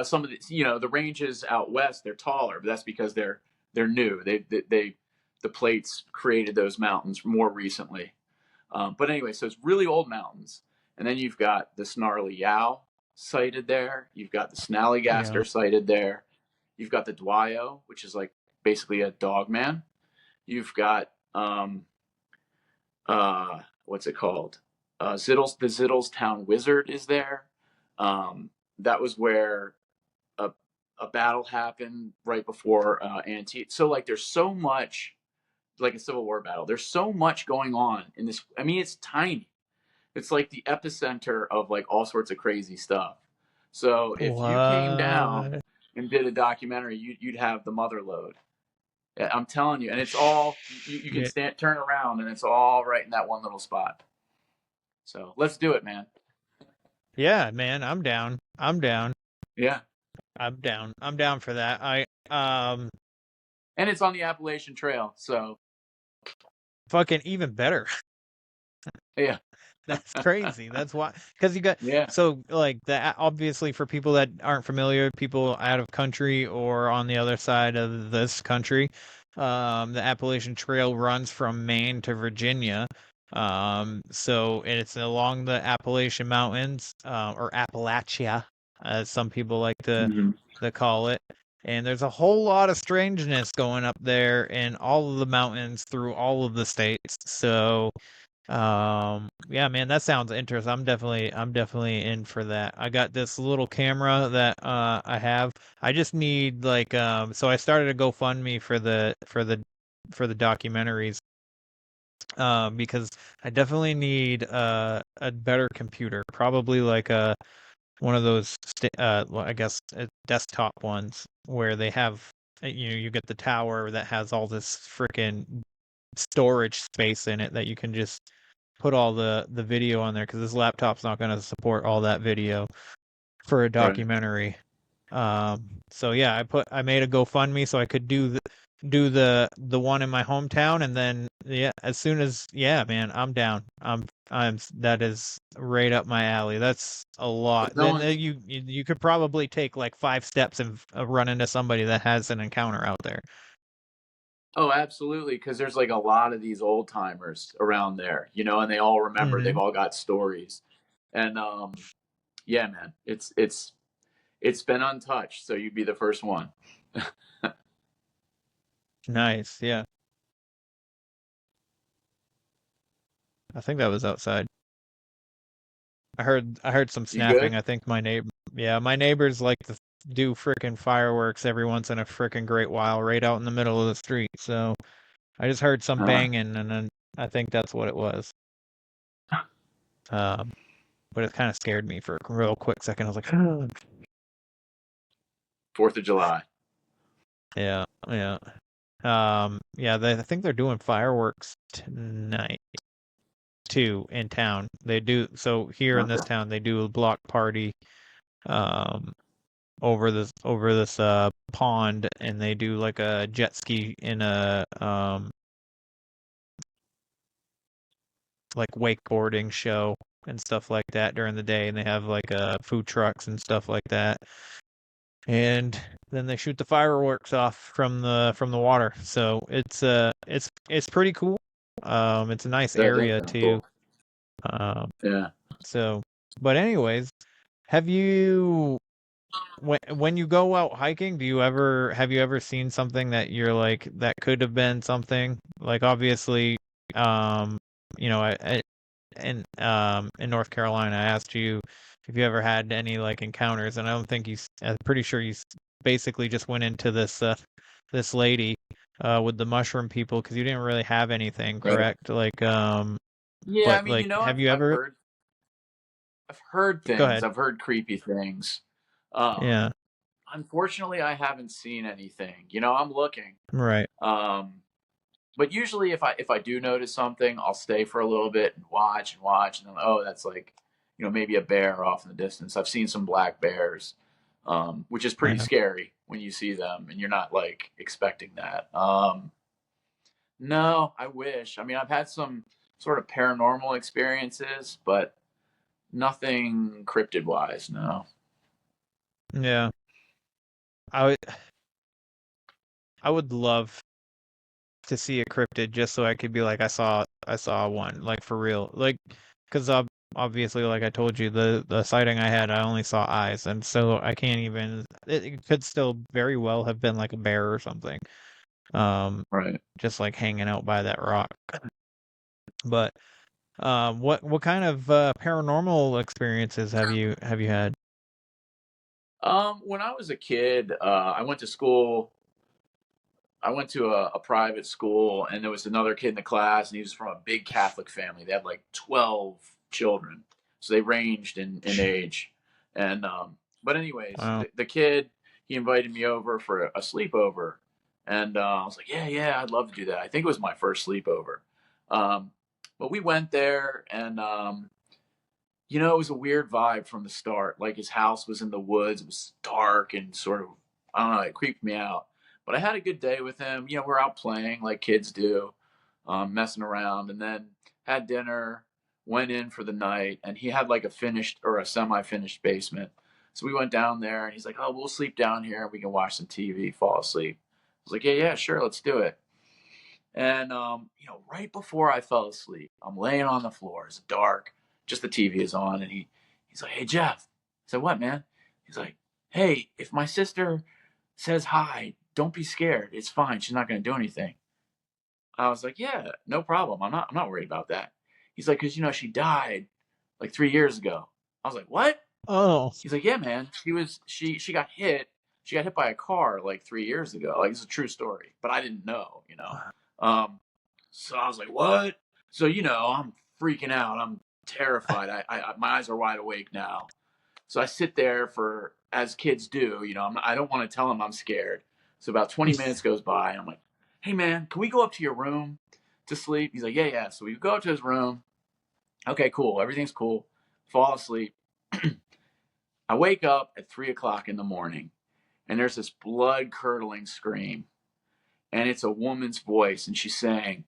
some of the ranges out west, they're taller, but that's because they're new. The plates created those mountains more recently. But anyway, so it's really old mountains. And then you've got the Snarly Yow sighted there. You've got the yeah, Snallygaster sighted there. You've got the Dwyo, which is like basically a dog man. You've got what's it called? The Ziddlestown Wizard is there. That was where a a battle happened right before Antietam. So like, there's so much, like a Civil War battle. There's so much going on in this. I mean, it's tiny. It's like the epicenter of like all sorts of crazy stuff. So if you came down what? and did a documentary, you'd have the mother load. Yeah, I'm telling you, and it's all you can Shit. turn around, and it's all right in that one little spot. So let's do it, man. Yeah, man, I'm down. I'm down. Yeah, I'm down. I'm down for that. and it's on the Appalachian Trail, so Fucking even better. yeah, That's crazy. That's why, because you got yeah. so like that. Obviously, for people that aren't familiar, people out of country or on the other side of this country, the Appalachian Trail runs from Maine to Virginia. So and it's along the Appalachian Mountains, or Appalachia, as some people like Hmm. to call it. And there's a whole lot of strangeness going up there in all of the mountains through all of the states. So. Yeah, man, that sounds interesting. I'm definitely in for that. I got this little camera that I have. I just need like so I started a GoFundMe for the documentaries because I definitely need a better computer, probably like one of those well, I guess desktop ones where they have you get the tower that has all this freaking storage space in it that you can just put all the video on there because this laptop's not going to support all that video for a Right. documentary. So yeah, I made a GoFundMe so I could do the one in my hometown, and then yeah, as soon as yeah, man, I'm down. I'm that is right up my alley. That's a lot. No Then one's. you could probably take like 5 steps and run into somebody that has an encounter out there. Oh, absolutely, because there's like a lot of these old timers around there, and they all remember. They've Hmm. all got stories, and yeah, man, it's been untouched, so you'd be the first one. Nice, yeah. I think that was outside. I heard some You snapping. good? I think my neighbors like to do frickin' fireworks every once in a frickin' great while right out in the middle of the street. So I just heard some Uh-huh. banging, and then I think that's what it was. Um, but it kind of scared me for a real quick second. I was like, 4th of July. yeah, yeah. Yeah. I think they're doing fireworks tonight too in town. They do so here in this Okay. town. They do a block party. Um, over this pond, and they do like a jet ski in a like wakeboarding show and stuff like that during the day, and they have like food trucks and stuff like that. And then they shoot the fireworks off from the water. So it's pretty cool. It's a nice That does area sound too. cool. Yeah. So, but anyways, have you when you go out hiking, have you ever seen something that you're like that could have been something? Like obviously, you know, in North Carolina, I asked you if you ever had any like encounters, and I don't think I'm pretty sure you basically just went into this lady with the mushroom people because you didn't really have anything, Right. correct? Like Yeah, I but mean, like have you I've ever heard go things. ahead? I've heard creepy things. Um, Yeah, Unfortunately, I haven't seen anything. I'm looking. right. Um, but usually, if I do notice something, I'll stay for a little bit and watch, and then that's like, maybe a bear off in the distance. I've seen some black bears, which is pretty Yeah. scary when you see them and you're not like expecting that. No, I wish. I mean, I've had some sort of paranormal experiences, but nothing cryptid wise. No. Yeah. I would I would love to see a cryptid just so I could be like I saw one like for real. Like cuz obviously like I told you the sighting I had I only saw eyes and so I can't even it could still very well have been like a bear or something. Right. Just like hanging out by that rock. But what kind of paranormal experiences have you had? When I was a kid, I went to school. I went to a private school, and there was another kid in the class, and he was from a big Catholic family. They had like 12 children, so they ranged in age. And but anyways, Wow. the kid he invited me over for a sleepover, and I was like, yeah, I'd love to do that. I think it was my first sleepover. Um, but we went there, and it was a weird vibe from the start. Like his house was in the woods. It was dark and sort of, I don't know, it creeped me out. But I had a good day with him. We're out playing like kids do, messing around, and then had dinner, went in for the night, and he had like a finished or a semi-finished basement. So we went down there, and he's like, "Oh, we'll sleep down here. We can watch some TV, fall asleep." I was like, "Yeah, sure, let's do it." And right before I fell asleep, I'm laying on the floor. It's dark, just the TV is on, and he's like, "Hey Jeff." I said, "What, man?" He's like, "Hey, if my sister says hi, don't be scared. It's fine. She's not going to do anything." I was like, "Yeah, no problem. I'm not worried about that." He's like, "Cause she died like 3 years ago." I was like, "What?" Oh. He's like, "Yeah, man. She got hit. She got hit by a car like 3 years ago. Like it's a true story, but I didn't know. Um, so I was like, "What?" So I'm freaking out. I'm terrified. My eyes are wide awake now. So I sit there for as kids do. I don't want to tell him I'm scared. So about 20 minutes goes by, and I'm like, "Hey, man, can we go up to your room to sleep?" He's like, "Yeah." So we go up to his room. Okay, cool. Everything's cool. Fall asleep. I wake up at 3 o'clock in the morning, and there's this blood curdling scream, and it's a woman's voice, and she's saying,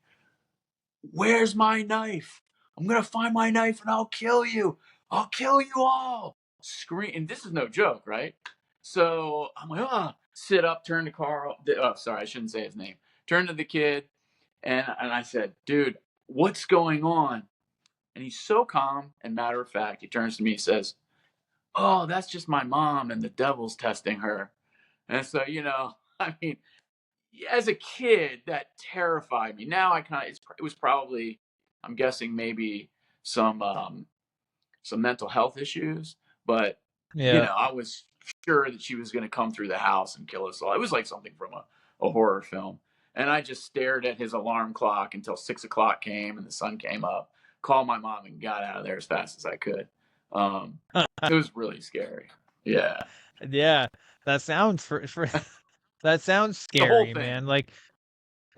"Where's my knife? I'm gonna find my knife and I'll kill you. I'll kill you all." Scream, and this is no joke, right? So I'm like, sit up, turn to Carl. Oh, sorry, I shouldn't say his name. Turn to the kid, and I said, "Dude, what's going on?" And he's so calm and matter of fact. He turns to me and says, "Oh, that's just my mom, and the devil's testing her." And so, I mean, as a kid, that terrified me. Now I kind of it was probably, I'm guessing, maybe some some mental health issues, but Yeah. I was sure that she was going to come through the house and kill us all. It was like something from a horror film. And I just stared at his alarm clock until 6 o'clock came and the sun came up. Called my mom and got out of there as fast as I could. It was really scary. Yeah, Yeah. That sounds for that sounds the whole scary, thing. man. Like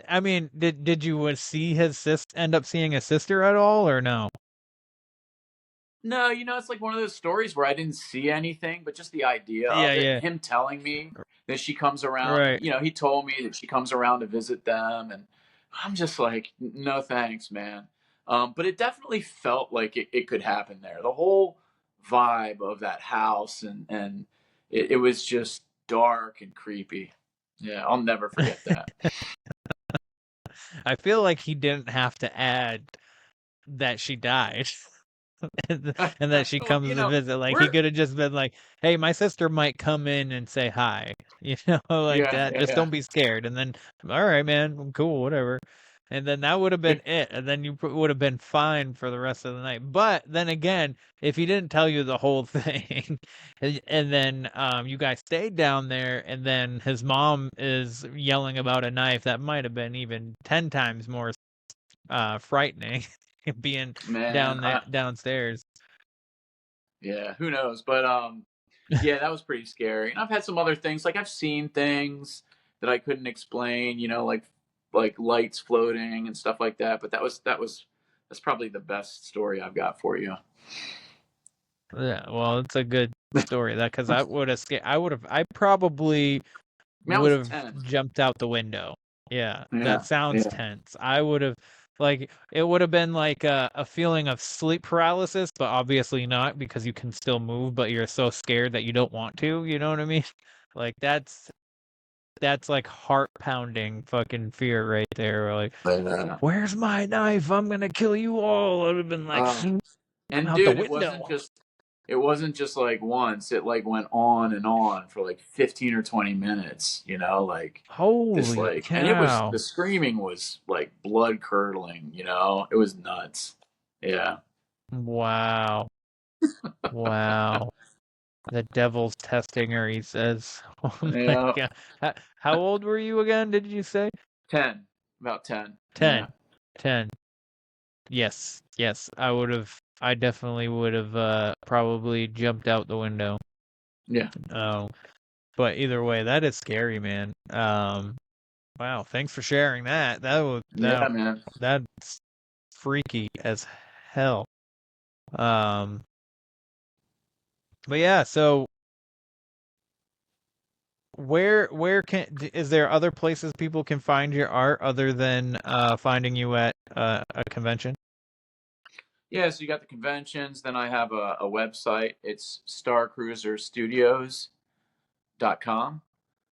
I mean, did you see his end up seeing his sister at all or no? No, it's like one of those stories where I didn't see anything, but just the idea Yeah, of it and yeah. him telling me that she comes around. Right. He told me that she comes around to visit them, and I'm just like, no thanks, man. But it definitely felt like it could happen there. The whole vibe of that house and it was just dark and creepy. Yeah, I'll never forget that. I feel like he didn't have to add that she died. And that she Well, comes you to know, visit. Like he we're could have just been like, "Hey, my sister might come in and say hi," like yeah, that. yeah, Just yeah. don't be scared. And then, all right, man, cool, whatever. And then that would have been it. And then you would have been fine for the rest of the night. But then again, if he didn't tell you the whole thing, and then you guys stayed down there, and then his mom is yelling about a knife, that might have been even 10 times more frightening. Being Man, down there downstairs. yeah, who knows? But yeah, that was pretty scary. And I've had some other things, like I've seen things that I couldn't explain, like lights floating and stuff like that. But that's probably the best story I've got for you. Yeah, well, it's a good story that because I would have I probably I mean, I would was have 10. jumped out the window. Yeah, that Yeah, sounds yeah. tense. I would have like it would have been like a feeling of sleep paralysis, but obviously not because you can still move, but you're so scared that you don't want to. You know what I mean? Like that's like heart pounding fucking fear right there. Like, But, where's my knife? I'm gonna kill you all. I would have been like and out the dude, window. it wasn't just like once. It like went on and on for like 15 or 20 minutes, like this Holy and it was cow. the screaming was like blood curdling, it was nuts. Yeah. Wow. Wow. The devil's testing her, he says. Oh my Yeah. god. How old were you again, did you say? 10. About 10. 10. Yeah. 10. Yes. Yes. I definitely would have probably jumped out the window. Yeah. But either way, that is scary, man. Wow, thanks for sharing that. Yeah, man. That's freaky as hell. Um but yeah, so where is there other places people can find your art other than finding you at a convention? Yeah, so you got the conventions, then I have a website. It's starcruiserstudios.com.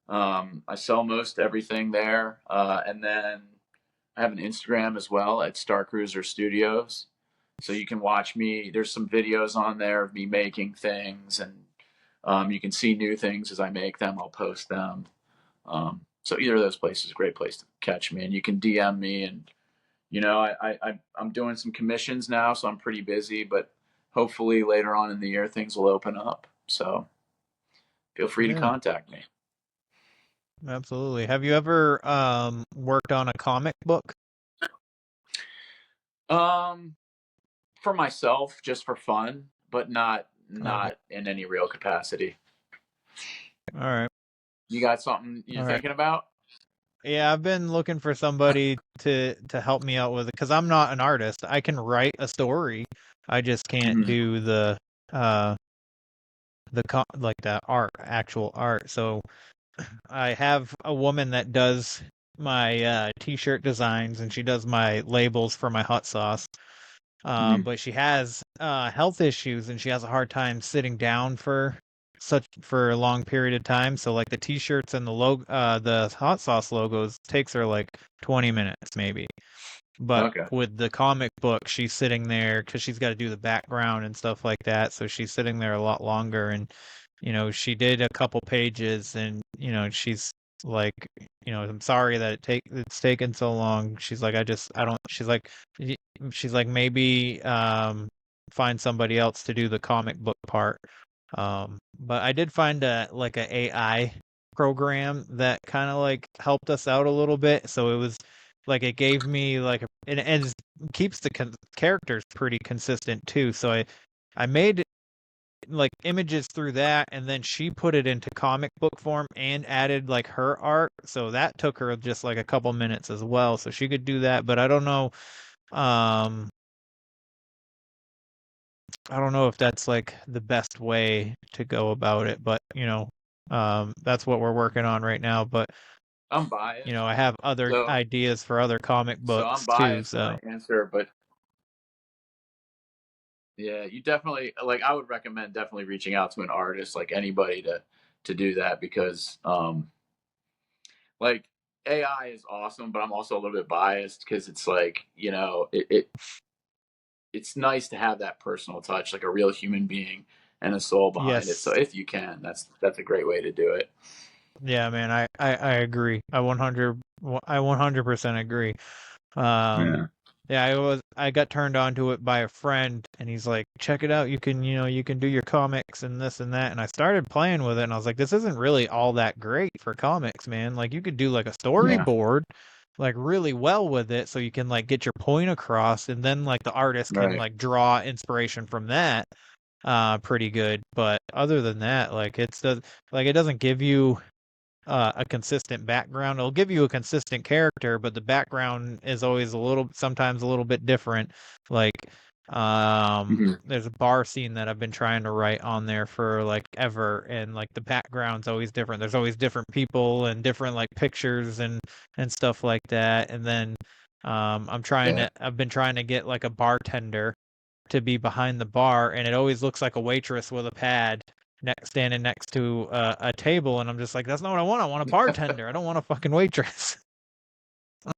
I sell most everything there. And then I have an Instagram as well at Star Cruiser Studios. So you can watch me. There's some videos on there of me making things, and you can see new things as I make them. I'll post them. So either of those places is a great place to catch me. And you can DM me. And, I'm doing some commissions now, so I'm pretty busy. But hopefully later on in the year, things will open up. So feel free to Yeah, contact me. absolutely. Have you ever worked on a comic book? Um, for myself, just for fun, but not Okay. not in any real capacity. All right. You got something you're All right. thinking about? Yeah, I've been looking for somebody to help me out with it because I'm not an artist. I can write a story. I just can't Mhm. do uh like the actual art. So I have a woman that does my t-shirt designs and she does my labels for my hot sauce. Mhm. But she has health issues and she has a hard time sitting down for a long period of time. So like the t-shirts and the hot sauce logos takes her like 20 minutes maybe. But Okay. with the comic book, she's sitting there because she's got to do the background and stuff like that. So she's sitting there a lot longer. And, she did a couple pages and, she's like, I'm sorry that it's taken so long. She's like, I don't, she's like, maybe, find somebody else to do the comic book part. But I did find a AI program that kind of like helped us out a little bit. So it was like it gave me like and it keeps the characters pretty consistent too. So I made like images through that, and then she put it into comic book form and added like her art. So that took her just like a couple minutes as well. So she could do that, but um I don't know if that's like the best way to go about it, but that's what we're working on right now. But I'm biased, I have other so ideas for other comic so I'm books too. biased when I So answer, but Yeah, you definitely like. I would recommend definitely reaching out to an artist, like anybody, to do that because, like AI is awesome, but I'm also a little bit biased because it's like it's nice to have that personal touch, like a real human being and a soul behind it. So Yes. if you can, that's a great way to do it. Yeah, man, I agree. I 100% agree. Um, Yeah. yeah, I got turned on to it by a friend, and he's like, check it out. You can do your comics and this and that. And I started playing with it, and I was like, this isn't really all that great for comics, man. Like you could do like a Yeah. storyboard, like really well with it, so you can like get your point across, and then like the artist can Right. like draw inspiration from that, pretty good. But other than that, like it doesn't give you a consistent background. It'll give you a consistent character, but the background is always sometimes a little bit different. Like, Hmm. there's a bar scene that I've been trying to write on there for like ever, and like the background's always different. There's always different people and different like pictures and stuff like that. And then, Yeah. I've been trying to get like a bartender to be behind the bar, and it always looks like a waitress with a pad standing next to a table, and I'm just like, that's not what I want. I want a bartender. I don't want a fucking waitress. Yeah.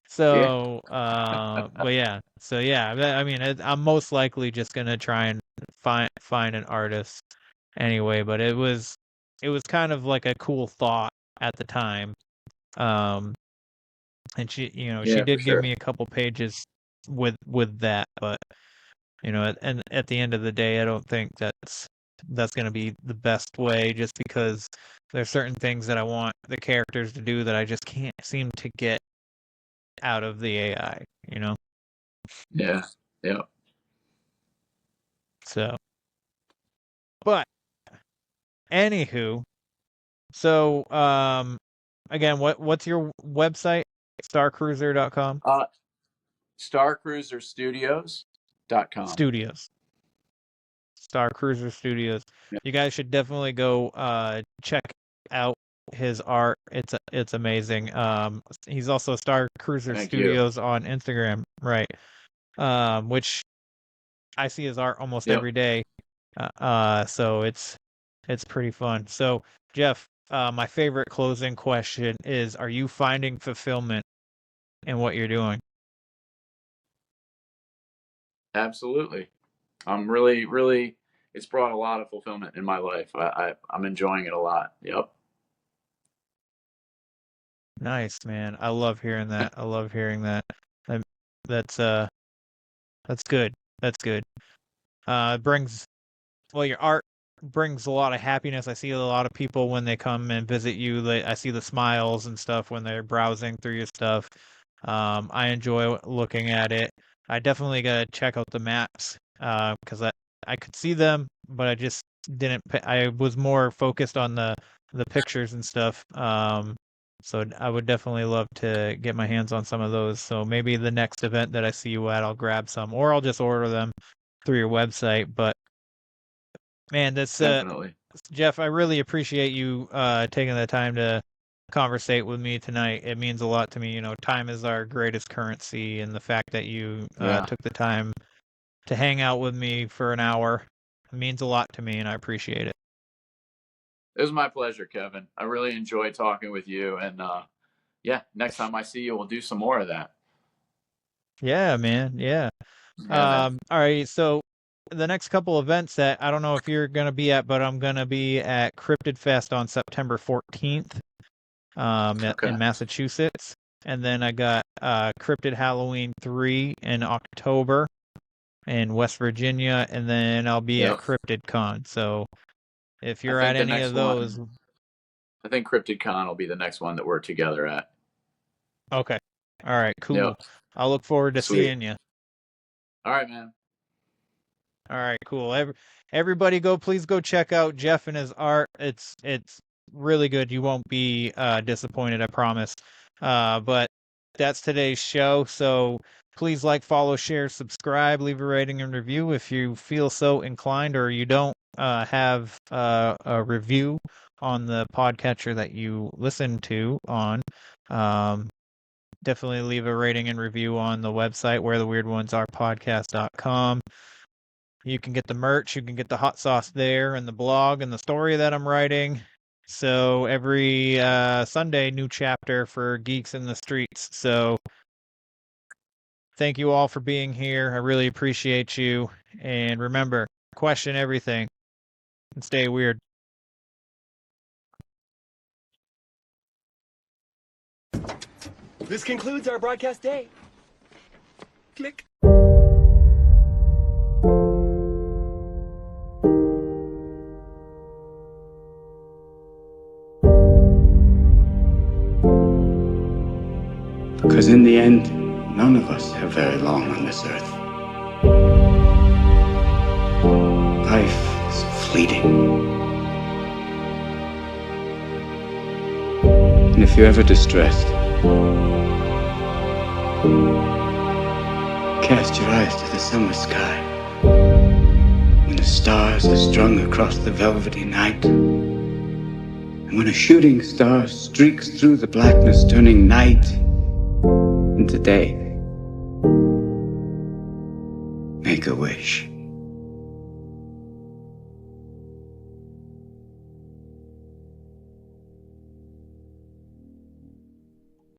So, but yeah, so yeah, I mean, I'm most likely just gonna try and find an artist anyway. But it was kind of like a cool thought at the time. Um, and she Yeah, for did give sure. me a couple pages with that, but and at the end of the day, I don't think that's going to be the best way, just because there's certain things that I want the characters to do that I just can't seem to get out of the AI, you know? Yeah. Yeah. So, but anywho, so again, what's your website? Starcruiser.com? Uh, StarCruiserStudios.com. Studios. Star Cruiser Studios. Yeah. You guys should definitely go check out his art. It's amazing. He's also Star Cruiser Thank you. Studios on Instagram, right? Which I see his art almost Yep. every day. So it's pretty fun. So Jeff, my favorite closing question is: are you finding fulfillment in what you're doing? Absolutely. I'm really, really. It's brought a lot of fulfillment in my life. I'm enjoying it a lot. Yep. Nice, man. I love hearing that. I love hearing that. That- That's that's good. That's good. It brings, well, your art brings a lot of happiness. I see a lot of people when they come and visit you. I see the smiles and stuff when they're browsing through your stuff. I enjoy looking at it. I definitely gotta check out the maps because I could see them, but I just didn't. I was more focused on the pictures and stuff. So I would definitely love to get my hands on some of those. So maybe the next event that I see you at, I'll grab some, or I'll just order them through your website. But man, that's Definitely. Jeff, I really appreciate you taking the time to conversate with me tonight. It means a lot to me. Time is our greatest currency, and the fact that you Yeah. took the time to hang out with me for an hour means a lot to me, and I appreciate it. It was my pleasure, Kevin. I really enjoyed talking with you, and yeah, next time I see you, we'll do some more of that. Yeah, man. Yeah. Yeah, man. All right. So the next couple events that I don't know if you're gonna be at, but I'm gonna be at Cryptid Fest on September 14th, in Okay. Massachusetts, and then I got Cryptid Halloween 3 in October in West Virginia, and then I'll be at Yep. Cryptid Con. So if I you're at think the any next of those, one, I think Cryptid Con will be the next one that we're together at. okay. All right, cool. Yep. I'll look forward to Sweet. seeing you. All right, man. All right, cool. Everybody please go check out Jeff and his art. It's really good. You won't be disappointed, I promise. But that's today's show. So please like, follow, share, subscribe, leave a rating and review if you feel so inclined, or you don't have a review on the podcatcher that you listen to on. Definitely leave a rating and review on the website, where the weird ones are podcast.com. You can get the merch, you can get the hot sauce there, and the blog and the story that I'm writing. So every Sunday, new chapter for Geeks in the Streets. So thank you all for being here. I really appreciate you. And remember, question everything and stay weird. This concludes our broadcast day. Click. Because in the end, none of us have very long on this earth. Life is fleeting. And if you're ever distressed, cast your eyes to the summer sky. When the stars are strung across the velvety night, and when a shooting star streaks through the blackness, turning night into day, make a wish.